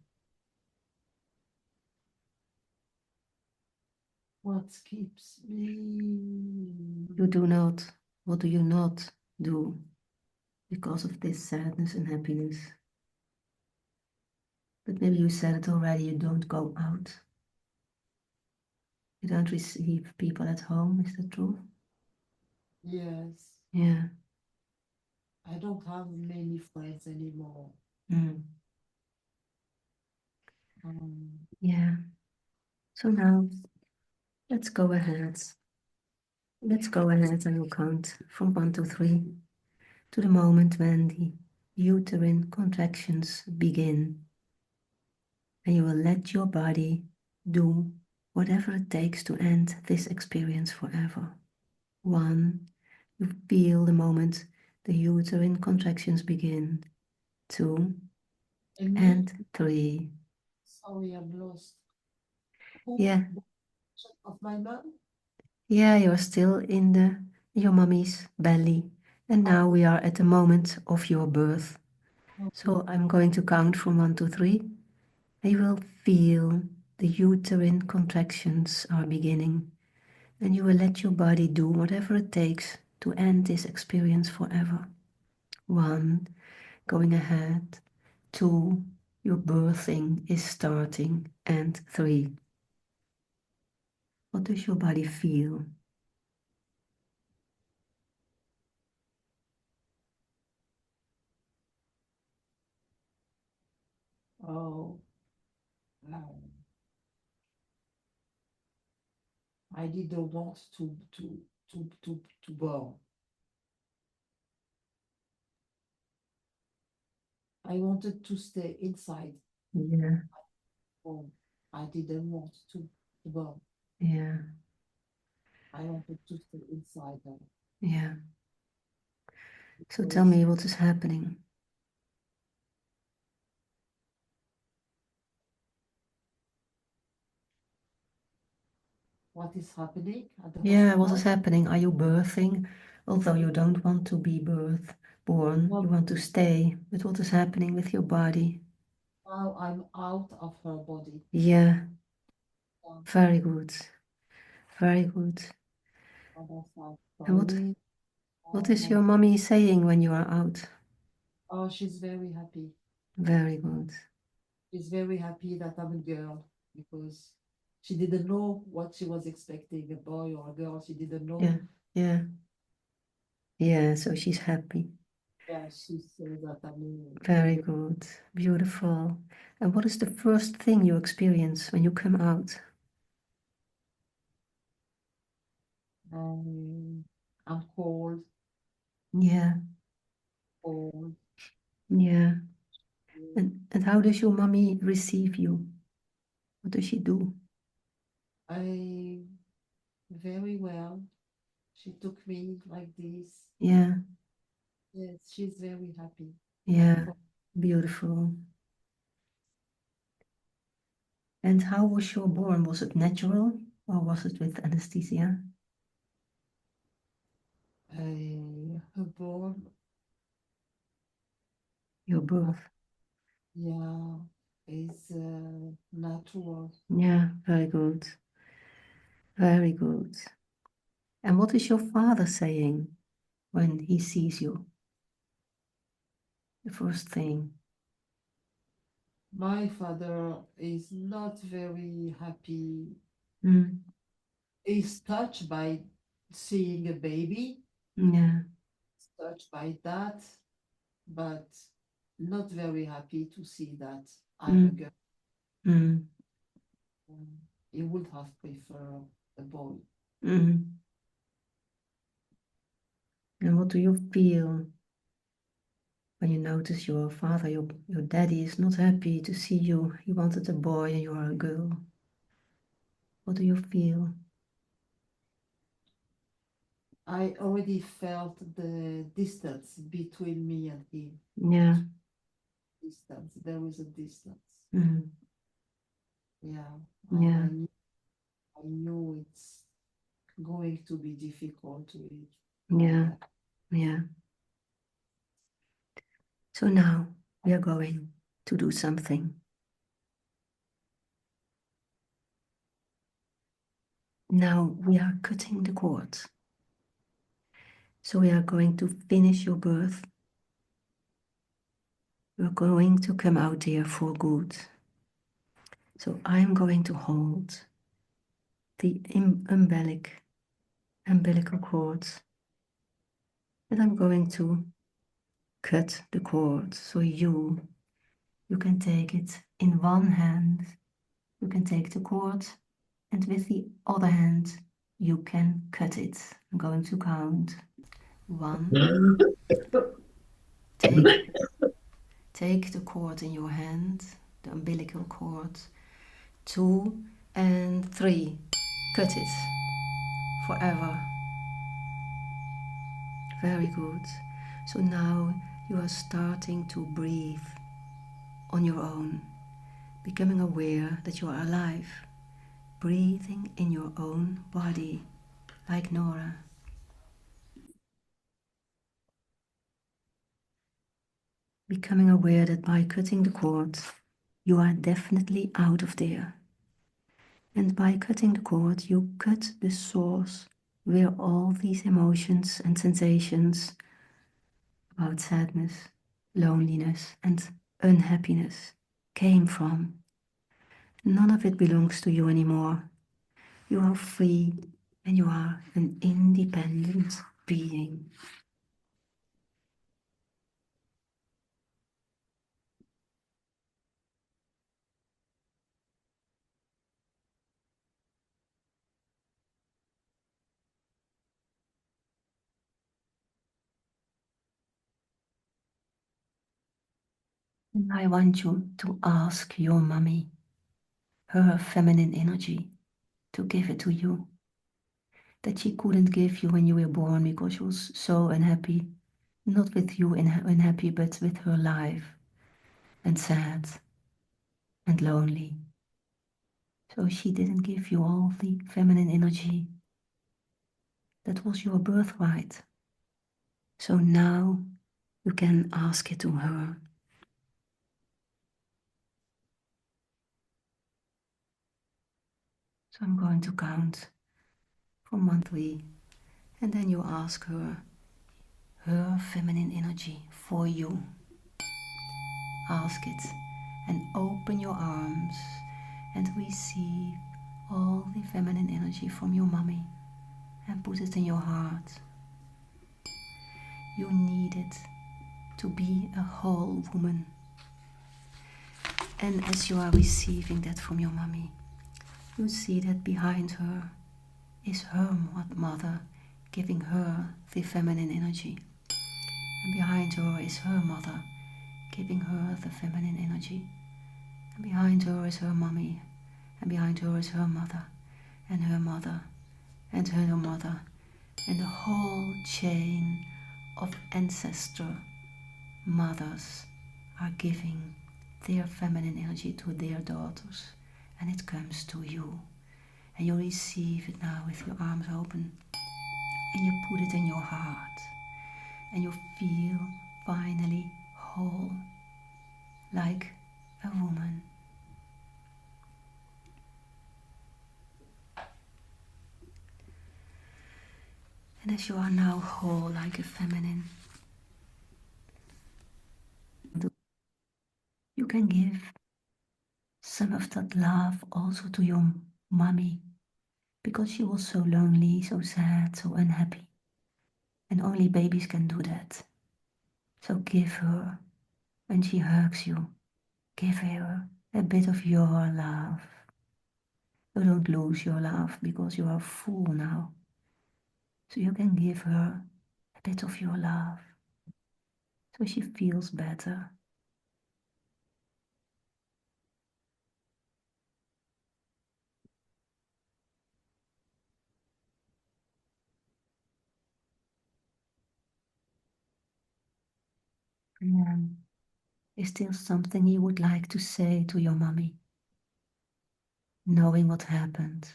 what keeps me? You do not, what do you not do because of this sadness and happiness? But maybe you said it already, you don't go out. You don't receive people at home, is that true? Yes, Yeah. I don't have many friends anymore. Mm. Um, Yeah. So now let's go ahead. Let's go ahead and we'll count from 1 to 3 to the moment when the uterine contractions begin. And you will let your body do whatever it takes to end this experience forever. 1, you feel the moment the uterine contractions begin. 2 and me, and 3. sorry, I'm lost. Who Yeah, of my mom? yeah, you're still in your mommy's belly. And now we are at the moment of your birth. So I'm going to count from 1 to 3. And you will feel the uterine contractions are beginning. And you will let your body do whatever it takes to end this experience forever. 1, going ahead. 2, your birthing is starting. And 3, what does your body feel? Oh, um, I didn't want to born. I wanted to stay inside Yeah, home. I didn't want to born. yeah, I wanted to stay inside her yeah. So tell because me what is happening. what is happening at the Yeah, what is hospital. happening? Are you birthing? Although you don't want to be born, you Well, want to stay. But what is happening with your body? now I'm out of her body. Yeah, Um, very good. Very good. Other side And crying. what is My, your mommy saying when you are out? oh, she's very happy. Very good. She's very happy that I'm a girl because she didn't know what she was expecting, a boy or a girl. She didn't Yeah, know. yeah, Yeah, so she's happy. Yeah, she said that Very good. Beautiful. And what is the first thing you experience when you come out? I'm cold, Yeah, cold. yeah. And how does your mommy receive you? What does she do? I very well. She took me like this. Yeah, Yes, she's very happy. yeah. Beautiful. And how was your born? Was it natural or was it with anesthesia? Her born, Your birth. yeah, is natural. Yeah, very good. Very good. And what is your father saying when he sees you? The first thing. My father is not very happy. Mm, He's touched by seeing a baby, yeah. touched by that, but not very happy to see that I'm a Mm, girl. mm, He would have preferred a boy. mm. And what do you feel when you notice your father, your daddy is not happy to see you? He wanted a boy and you are a girl. What do you feel? I already felt the distance between me and him. Yeah. Distance. There is a distance. Mm, Yeah. And yeah. I knew it's going to be difficult to eat like Yeah. that. Yeah. So now we are going to do something. Now we are cutting the cord. So we are going to finish your birth. You're going to come out here for good. So I'm going to hold the umbilical cord, and I'm going to cut the cord. So you can take it in one hand. You can take the cord, and with the other hand, you can cut it. I'm going to count. 1. Take the cord in your hand, the umbilical cord. 2 and 3. Cut it forever. Very good. So now you are starting to breathe on your own, becoming aware that you are alive, breathing in your own body, like Nora. Becoming aware that by cutting the cord, you are definitely out of there. And by cutting the cord, you cut the source where all these emotions and sensations about sadness, loneliness, and unhappiness came from. None of it belongs to you anymore. You are free and you are an independent being. And I want you to ask your mommy, her feminine energy, to give it to you. That she couldn't give you when you were born because she was so unhappy. Not with you unhappy, but with her life, and sad and lonely. So she didn't give you all the feminine energy. That was your birthright. So now you can ask it to her. So I'm going to count from 1 to 3, and then you ask her feminine energy for you. Ask it and open your arms and receive all the feminine energy from your mommy and put it in your heart. you needed to be a whole woman. And as you are receiving that from your mommy, you see that behind her is her mother, giving her the feminine energy. And behind her is her mother, giving her the feminine energy. And behind her is her mommy, and behind her is her mother, and her mother, and her mother, and the whole chain of ancestor mothers are giving their feminine energy to their daughters, and it comes to you. And you receive it now with your arms open, and you put it in your heart, and you feel finally whole, like a woman. And as you are now whole like a feminine, you can give some of that love also to your mommy, because she was so lonely, so sad, so unhappy. And only babies can do that. So give her, when she hugs you, give her a bit of your love. You don't lose your love because you are full now. So you can give her a bit of your love so she feels better. Is there something you would like to say to your mommy? Knowing what happened,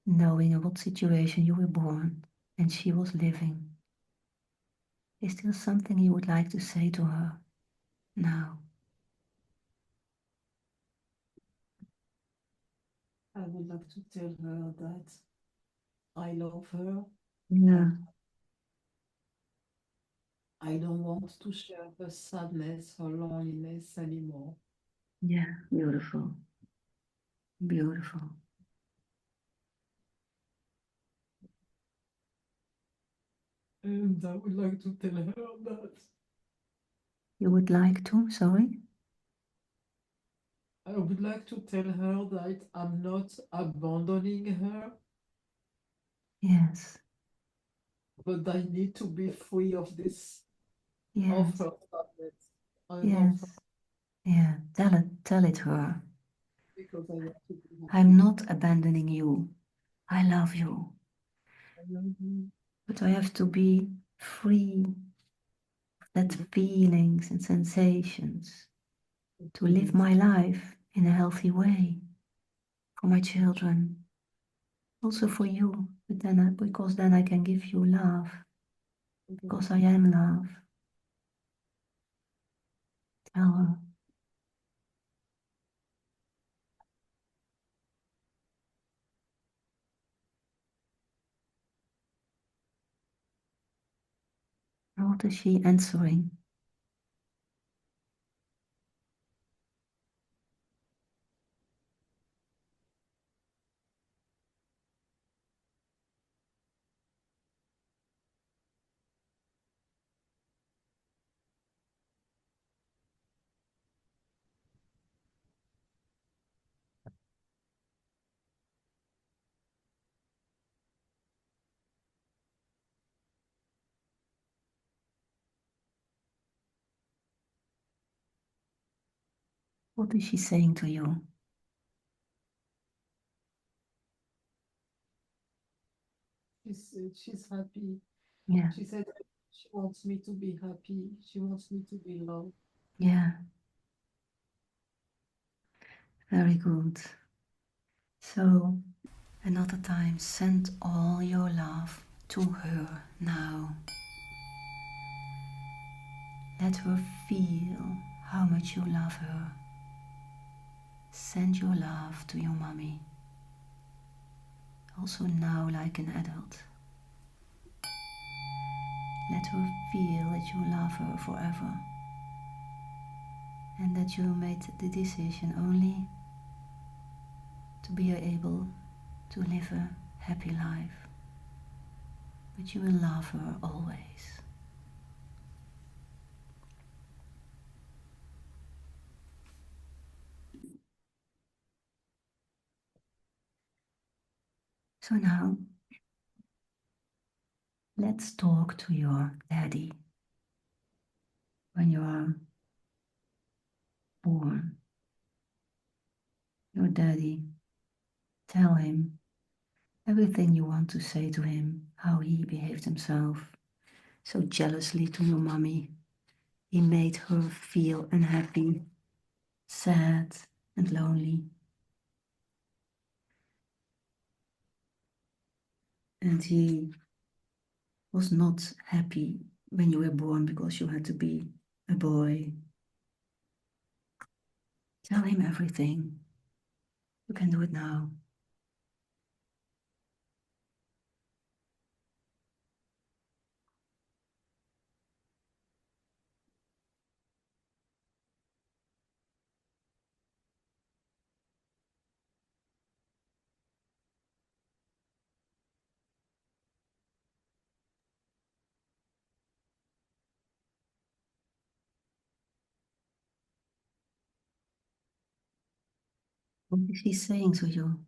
knowing in what situation you were born and she was living. Is there something you would like to say to her now? I would like to tell her that I love her. Yeah. I don't want to share her sadness, her loneliness anymore. Yeah, beautiful. Beautiful. And I would like to tell her that You would like to, sorry? I would like to tell her that I'm not abandoning her, Yes, but I need to be free of this, of yes, her sadness. I love her yes. Yeah, tell it her. because I want to be I'm happy. not abandoning you. I love you. I love you. But I have to be free of that feelings and sensations to live my life in a healthy way for my children, also for you. But then, because then I can give you love, because I am love. Tell her. What is she answering? What is she saying to you? She's happy. Yeah, She said she wants me to be happy. She wants me to be loved. yeah, very good. So, another time, send all your love to her now. Let her feel how much you love her. Send your love to your mommy. Also now like an adult. Let her feel that you love her forever. And that you made the decision only to be able to live a happy life. But you will love her always. So now, let's talk to your daddy when you are born. Your daddy, tell him everything you want to say to him, how he behaved himself so jealously to your mommy. He made her feel unhappy, sad, and lonely. And he was not happy when you were born because you had to be a boy. Tell him everything. You can do it now. What is he saying to you?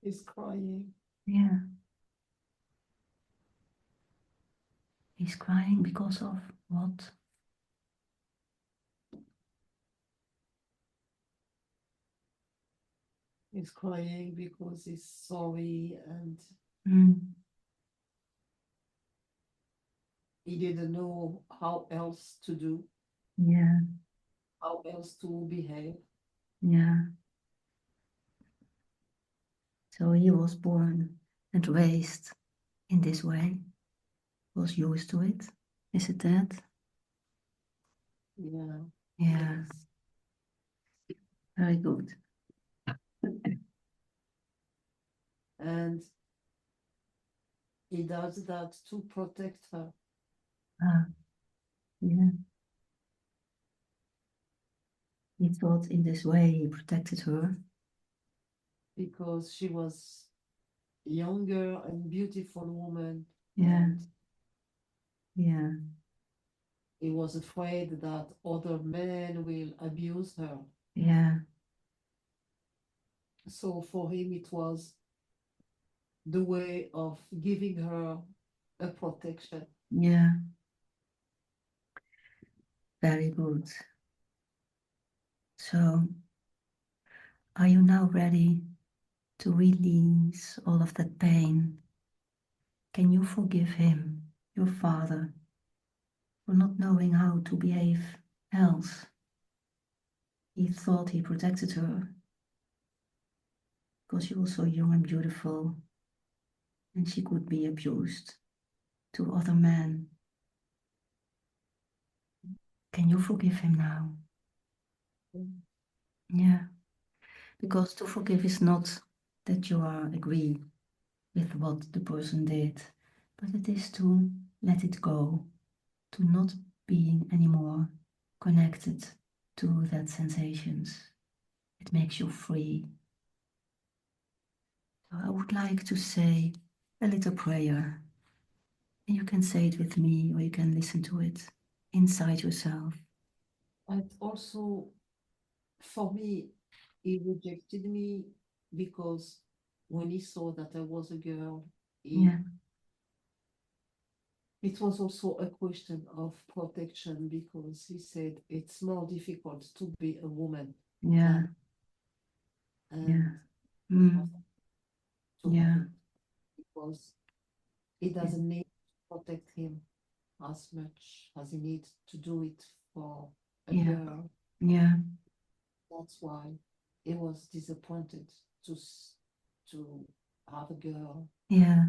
He's crying. Yeah. He's crying because of what? He's crying because he's sorry and Mm. he didn't know how else to do, Yeah, how else to behave. yeah. So he was born and raised in this way, was used to it. Is it that? Yeah. Yeah, Yes. very good. And he does that to protect her Ah, yeah. He thought in this way he protected her. because she was younger and beautiful woman, Yeah, and yeah, he was afraid that other men will abuse her. yeah, So for him, it was the way of giving her a protection. yeah. Very good. So, are you now ready to release all of that pain? Can you forgive him, your father, for not knowing how to behave else? He thought he protected her because she was so young and beautiful, and she could be abused to other men. Can you forgive him now? Yeah, because to forgive is not that you are agree with what the person did, but it is to let it go, to not being anymore connected to that sensations. It makes you free. So I would like to say a little prayer, and you can say it with me or you can listen to it inside yourself. And also, for me, he rejected me because when he saw that I was a girl, Yeah, it was also a question of protection because he said it's more difficult to be a woman yeah, than yeah, and mm, to have yeah, it because he yeah, doesn't need to protect him as much as he needs to do it for a yeah, girl. yeah, That's why he was disappointed to have a girl. yeah,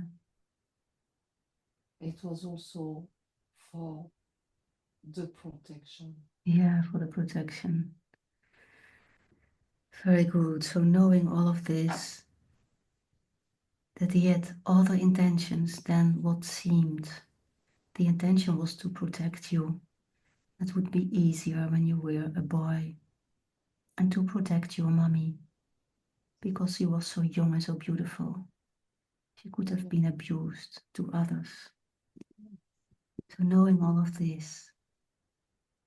It was also for the protection. yeah, for the protection. Very good. So knowing all of this, that he had other intentions than what seemed. The intention was to protect you. That would be easier when you were a boy. And to protect your mommy, because she was so young and so beautiful. She could have been abused to others. So knowing all of this,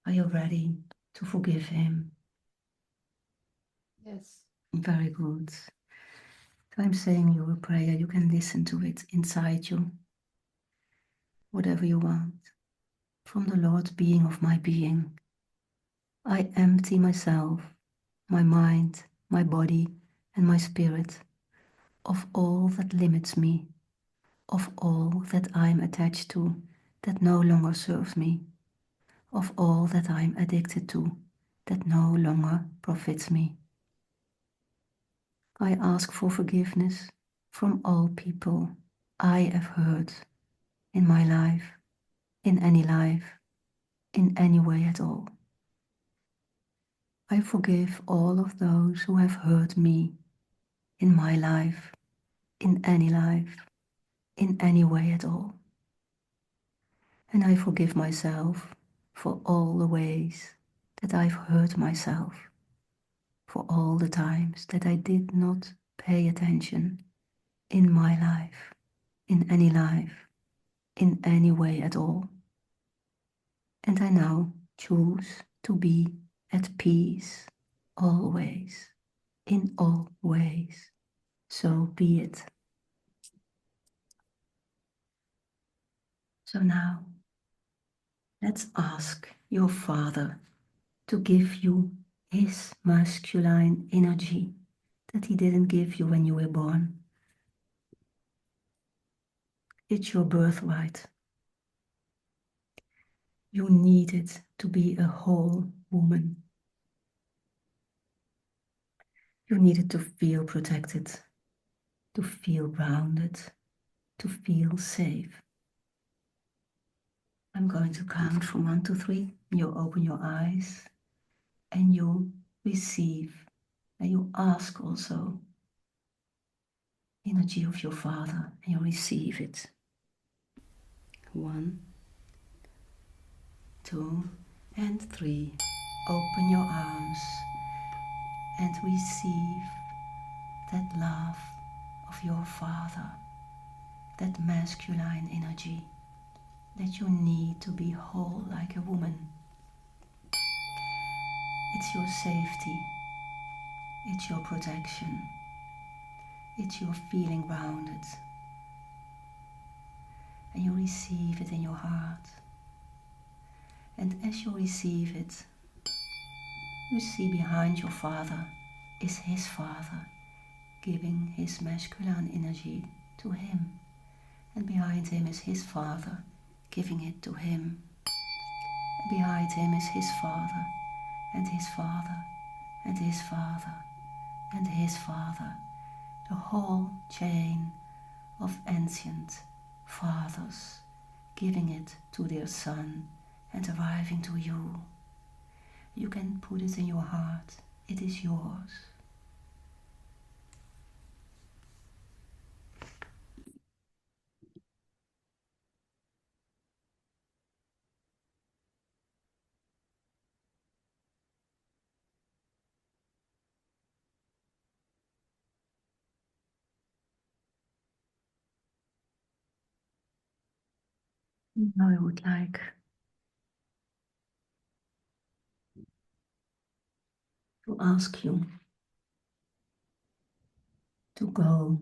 are you ready to forgive him? Yes. Very good. So I'm saying you a prayer, you can listen to it inside you. Whatever you want. From the Lord being of my being. I empty myself, my mind, my body, and my spirit of all that limits me, of all that I'm attached to that no longer serves me, of all that I'm addicted to that no longer profits me. I ask for forgiveness from all people I have hurt in my life, in any way at all. I forgive all of those who have hurt me in my life, in any way at all. And I forgive myself for all the ways that I've hurt myself, for all the times that I did not pay attention in my life, in any way at all. And I now choose to be at peace always, in all ways. So be it. So now, let's ask your Father to give you his masculine energy that he didn't give you when you were born. It's your birthright. You need it to be a whole woman. You need it to feel protected, to feel grounded, to feel safe. I'm going to count from 1 to 3. You open your eyes and you receive and you ask also energy of your Father and you receive it. 1, 2, and 3. Open your arms and receive that love of your Father, that masculine energy that you need to be whole like a woman. It's your safety, it's your protection, it's your feeling grounded. And you receive it in your heart. And as you receive it, you see behind your Father is his Father, giving his masculine energy to him. And behind him is his Father, giving it to him. And behind him is his Father, and his Father, and his Father, and his Father. The whole chain of ancient fathers, giving it to their son and arriving to you. You can put it in your heart. It is yours. Now I would like to ask you to go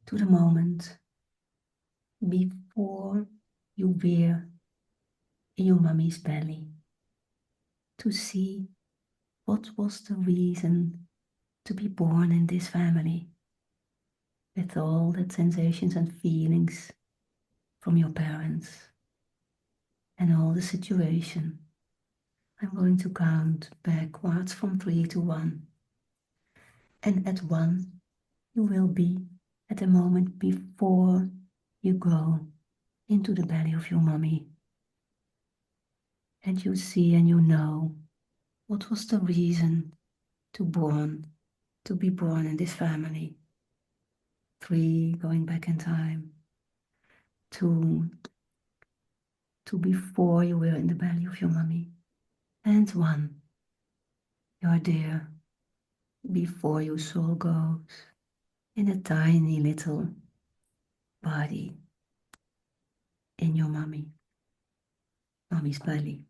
to the moment before you were in your mummy's belly, to see what was the reason to be born in this family, with all the sensations and feelings from your parents and all the situation. I'm going to count backwards from 3 to 1. And at 1, you will be at the moment before you go into the belly of your mommy. And you see and you know what was the reason to be born in this family. 3, going back in time. 2, to before you were in the belly of your mommy. And 1, you're there before your soul goes in a tiny little body in your mommy's belly.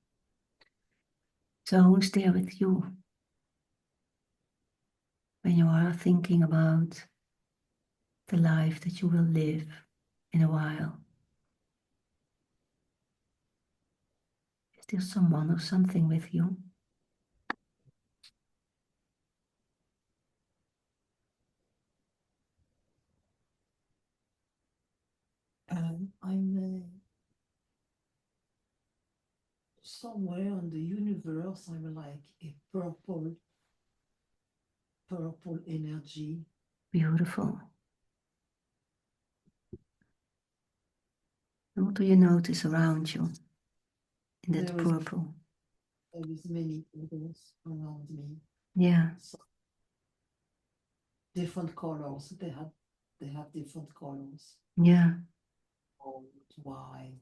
So who's there with you when you are thinking about the life that you will live in a while? Is there someone or something with you? I'm somewhere in the universe. I'm like a purple energy. Beautiful. And what do you notice around you in that There purple? is many others around me. Yeah, So different colors. They have different colors. yeah, Gold, white,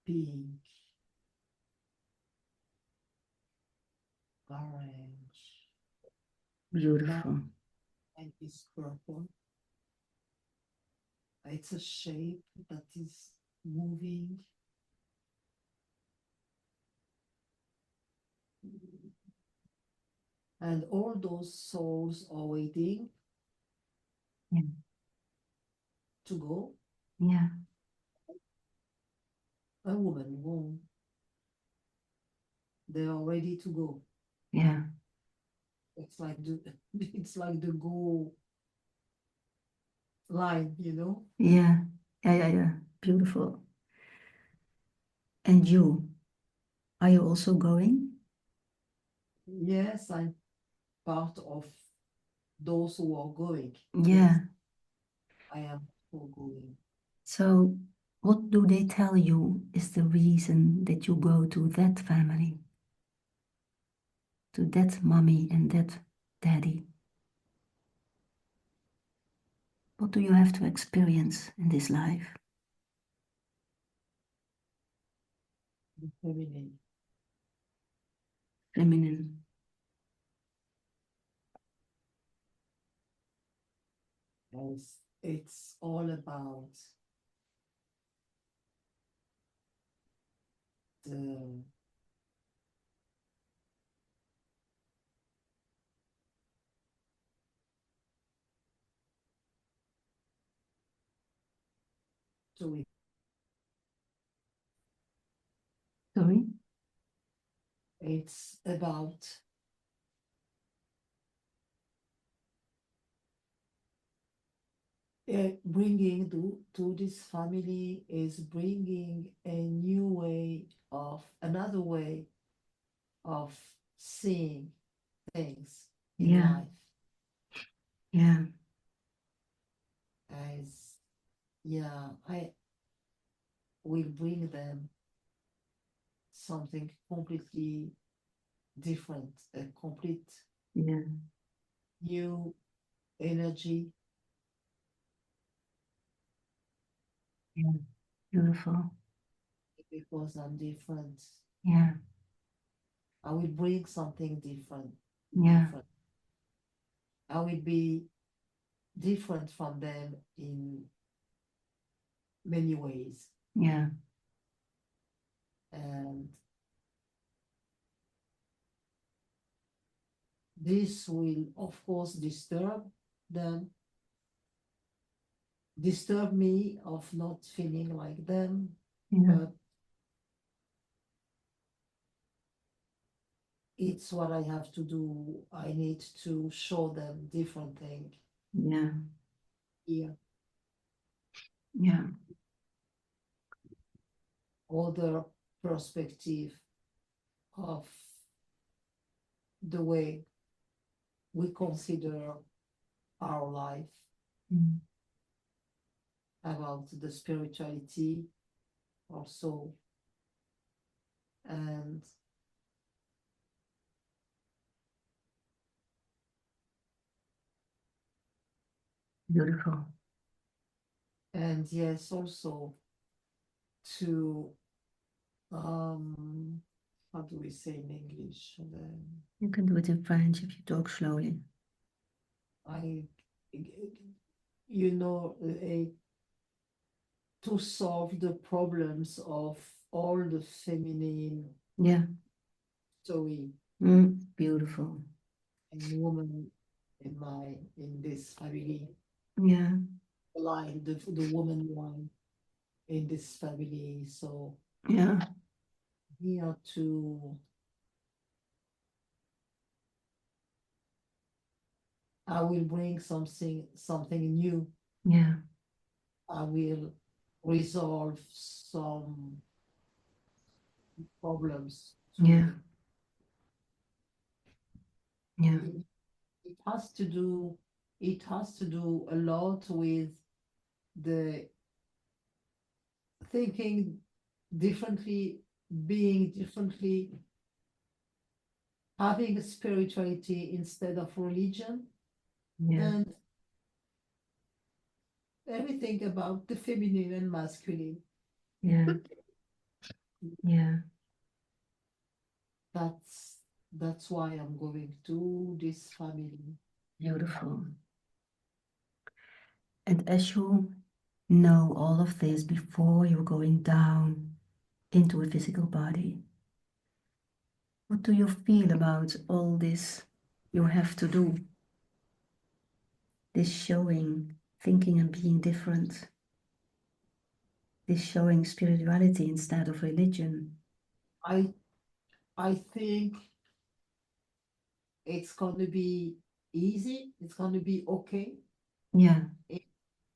pink, orange. beautiful. And is purple. It's a shape that is moving. And all those souls are waiting Yeah, to go. yeah, A woman won't. They are ready to go. yeah, It's like the it's like the go line, you know? yeah, yeah. Beautiful. And you, are you also going? Yes, I'm part of those who are going. Yeah. Yes, I am for going. So, what do they tell you is the reason that you go to that family, to that mommy and that daddy? What do you have to experience in this life? The feminine. Feminine. Yes, it's all about the to Sorry? it's about bringing to this family is bringing a new way of another way of seeing things in Yeah, life yeah, as yeah I will bring them something completely different, a complete yeah, new energy. yeah. Beautiful. Because I'm different, Yeah, I will bring something different. yeah, I will be different from them in many ways. yeah, And this will, of course, them, disturb me of not feeling like them, yeah, but it's what I have to do. I need to show them different thing yeah, here, yeah, other perspective of the way we consider our life, mm, about the spirituality also, and beautiful. yes, also to how do we say in English? You can do it in French if you talk slowly. I you know to solve the problems of all the feminine Yeah. story Beautiful. and woman in this family Yeah. line, the woman line in this family. So Yeah. here to I will bring something new. Yeah. I will resolve some problems Yeah. too. Yeah. It has to do a lot with the thinking differently, being differently, having a spirituality instead of religion, Yeah. and everything about the feminine and masculine. Yeah. Yeah. That's why I'm going to this family. Beautiful. And as you know all of this before you're going down into a physical body, what do you feel about all this you have to do? This showing thinking and being different, this showing spirituality instead of religion. I I think it's gonna be easy. It's gonna be okay. Yeah. It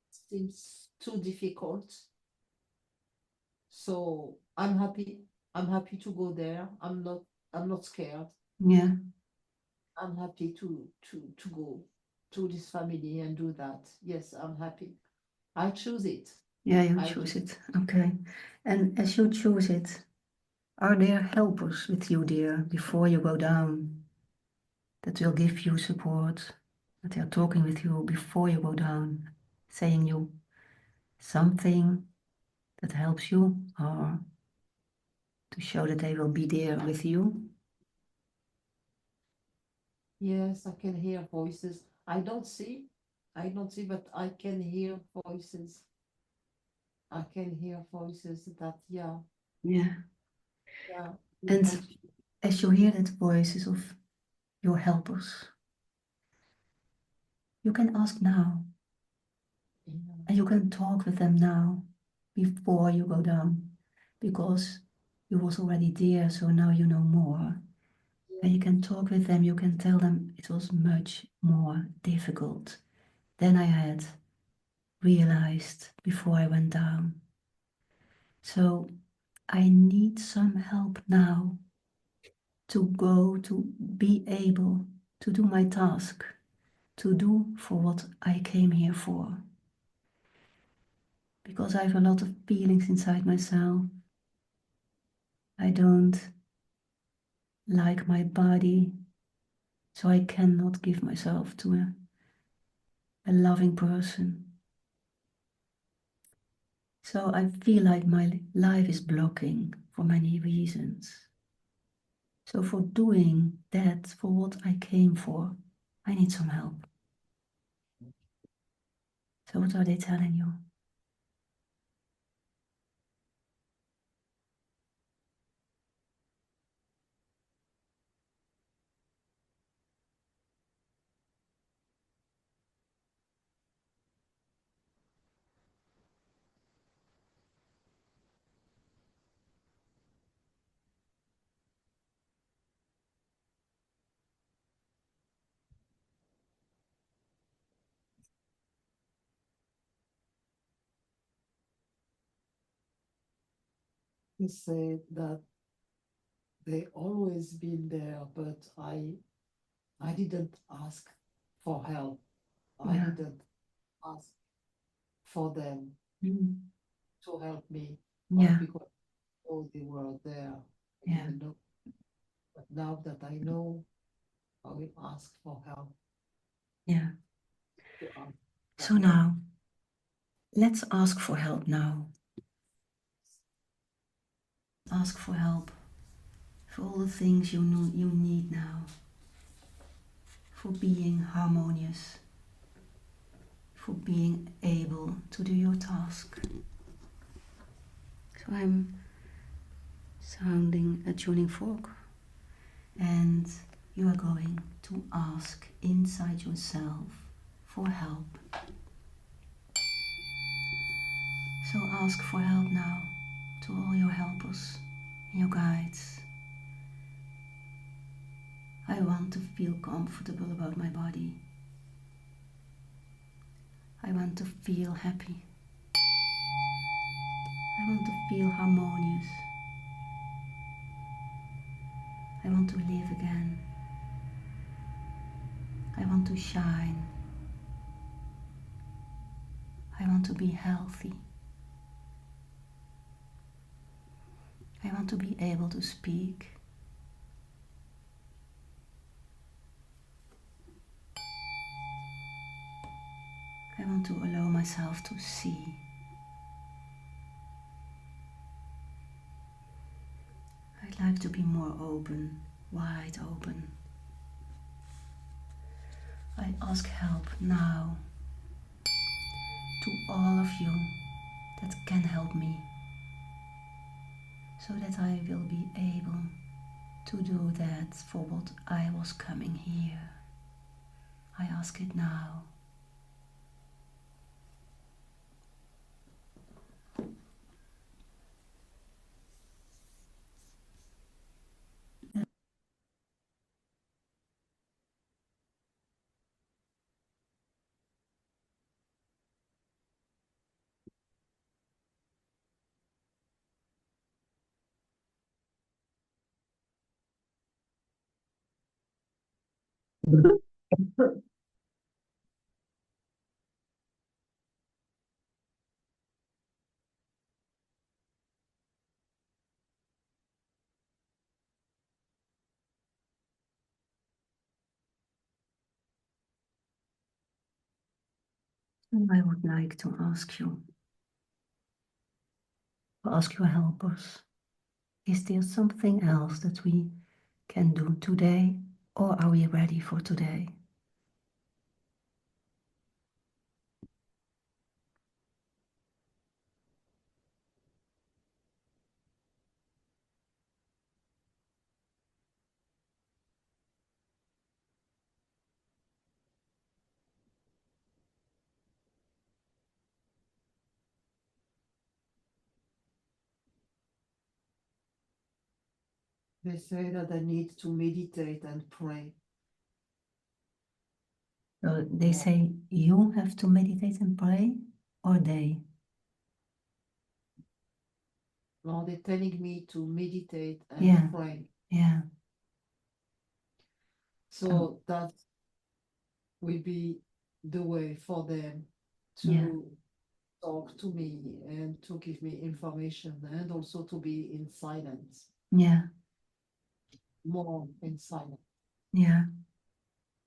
seems too difficult. So I'm happy. I'm happy to go there. I'm not scared. Yeah. I'm happy to go to this family and do that. Yes, I'm happy. I choose it. Yeah, you I choose it. Okay. And as you choose it, are there helpers with you, dear, before you go down that will give you support, that they are talking with you before you go down, saying you something that helps you or to show that they will be there with you? Yes, I can hear voices. I don't see, but I can hear voices. I can hear voices that, yeah, Yeah. yeah, it And helps as you hear that voices of your helpers, you can ask now you. Yeah. and you can talk with them now before you go down because you was already there, so now you know more. And you can talk with them, you can tell them it was much more difficult than I had realized before I went down. So I need some help now to go to be able to do my task, to do for what I came here for. Because I have a lot of feelings inside myself. I don't like my body, so I cannot give myself to a loving person. So I feel like my life is blocking for many reasons. So for doing that, for what I came for, I need some help. So what are they telling you? He said that they always been there, but I didn't ask for help. I Yeah. didn't ask for them Mm. to help me, Yeah. because oh, they were there. I Yeah. didn't know. But now that I know, I will ask for help Yeah. to ask for So help. now, let's ask for help now. Ask for help for all the things you know you need now. For being harmonious. For being able to do your task. So I'm sounding a tuning fork, and you are going to ask inside yourself for help. So ask for help now to all your helpers and your guides. I want to feel comfortable about my body. I want to feel happy. I want to feel harmonious. I want to live again. I want to shine. I want to be healthy. I want to be able to speak. I want to allow myself to see. I'd like to be more open, wide open. I ask help now to all of you that can help me, so that I will be able to do that for what I was coming here. I ask it now. I would like to ask you, to ask your helpers, is there something else that we can do today, or are we ready for today? They say that I need to meditate and pray. So they say you have to meditate and pray, or they? Now they're telling me to meditate and Yeah. pray. Yeah. So that will be the way for them to Yeah. talk to me and to give me information, and also to be in silence, Yeah. more in silence, Yeah.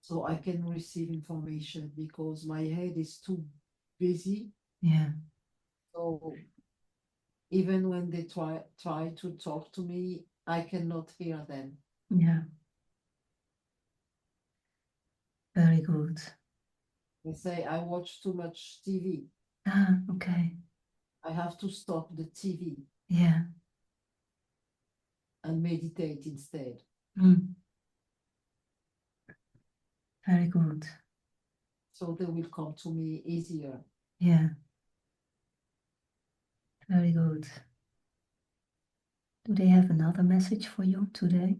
so I can receive information, because my head is too busy. Yeah. So even when they try to talk to me, I cannot hear them. Yeah. Very good. They say I watch too much TV. Ah, okay. I have to stop the TV Yeah. and meditate instead. Mm. Very good. So they will come to me easier. Yeah. Very good. Do they have another message for you today?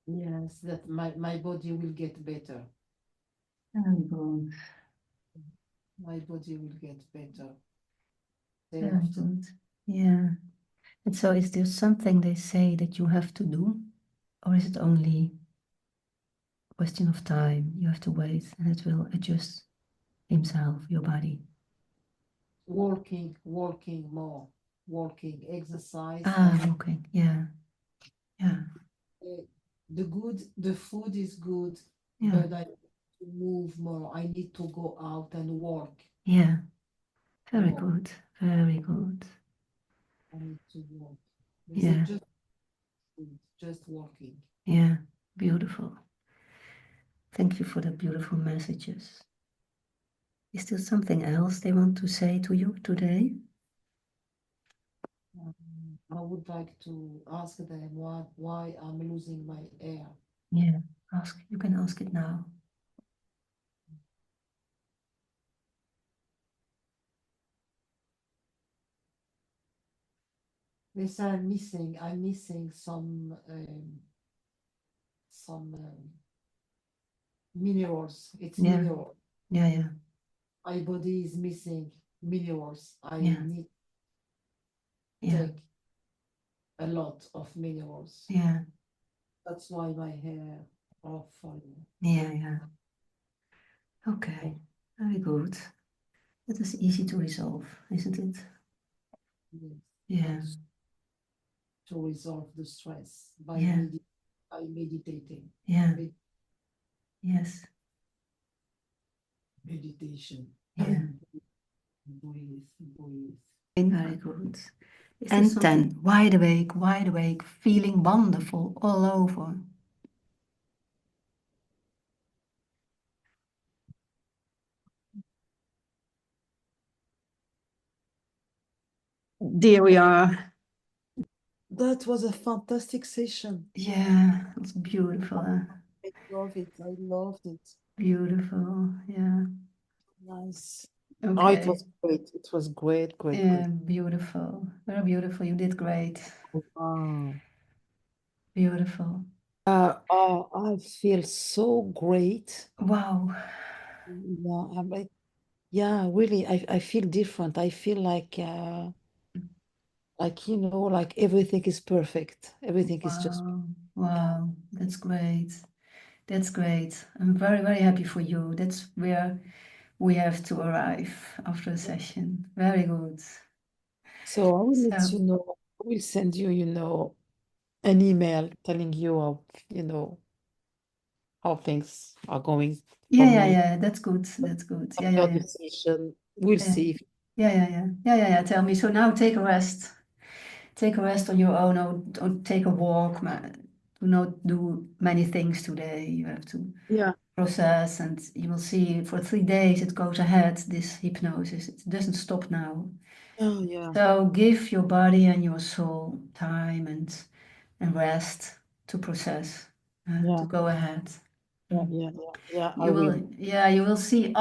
Yes, that my body will get better. Very good. My body will get better. Day Very after. good. Yeah. And so is there something they say that you have to do? Or is it only a question of time? You have to wait and it will adjust himself, your body. Walking more, walking, exercise. Ah, And walking. Yeah. Yeah. the food is good, Yeah. but I need to move more. I need to go out and walk Yeah. Very more. good. Very good. I need to walk. They say Yeah. just walking. Yeah. Beautiful. Thank you for the beautiful messages. Is there something else they want to say to you today? I would like to ask them why I'm losing my hair. Yeah, you can ask it now. Yes, I'm missing some minerals. It's Yeah. mineral. Yeah. My body is missing minerals. I Yeah. need Yeah. take a lot of minerals. Yeah. That's why my hair are falling. Yeah. Okay, very good. That is easy to resolve, isn't it? Yes. Yeah. That's to resolve the stress by Yeah. by meditating. Yeah. Med- Yes. meditation. Yeah. Breathe. Very good. And then wide awake, feeling wonderful all over. There we are. That was a fantastic session. Yeah, it's beautiful. I love it. I loved it. Beautiful. Yeah. Nice. Okay. Oh, it was great. It was great. Yeah, beautiful. Very beautiful. You did great. Wow. Beautiful. I feel so great. Wow. Yeah, I'm like, yeah, really, I feel different. I feel like like everything is perfect. Everything is just Wow. That's great. That's great. I'm very, very happy for you. That's where we have to arrive after a session. Very good. so I will let So, you know. I will send you, an email telling you how things are going for me. yeah. That's good. That's good. Yeah. After the session, we'll see. Yeah. Tell me. So now take a rest. Take a rest on your own. Or take a walk. Do not do many things today. You have to Yeah. process, and you will see for 3 days it goes ahead. This hypnosis. It doesn't stop now. Oh, yeah. So give your body and your soul time and rest to process, to go ahead. Yeah. I You will. you will see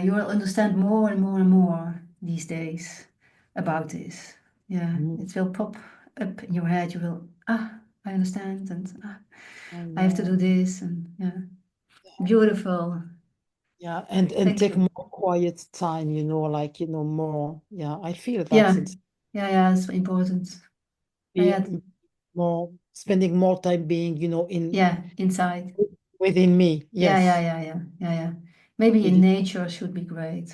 you will understand more and more these days about this. Yeah, it will pop up in your head. You will, I understand, and I have to do this, and yeah, beautiful. Yeah, and Thank take you. more quiet time, more. Yeah, I feel Yeah, that it's it's important. be more spending more time being, Inside. within me. Yes. Yeah. Maybe in Really. nature should be great.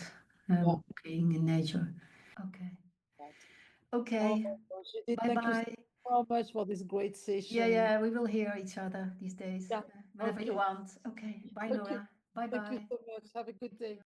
Yeah. Being in nature. Okay. Oh Okay. my gosh, Judith, Bye thank you bye. so much for this great session. Yeah. We will hear each other these days. Yeah. Whenever you Okay. want. Okay. Bye, Okay. Nora. Bye Thank you bye. so much. Have a good day.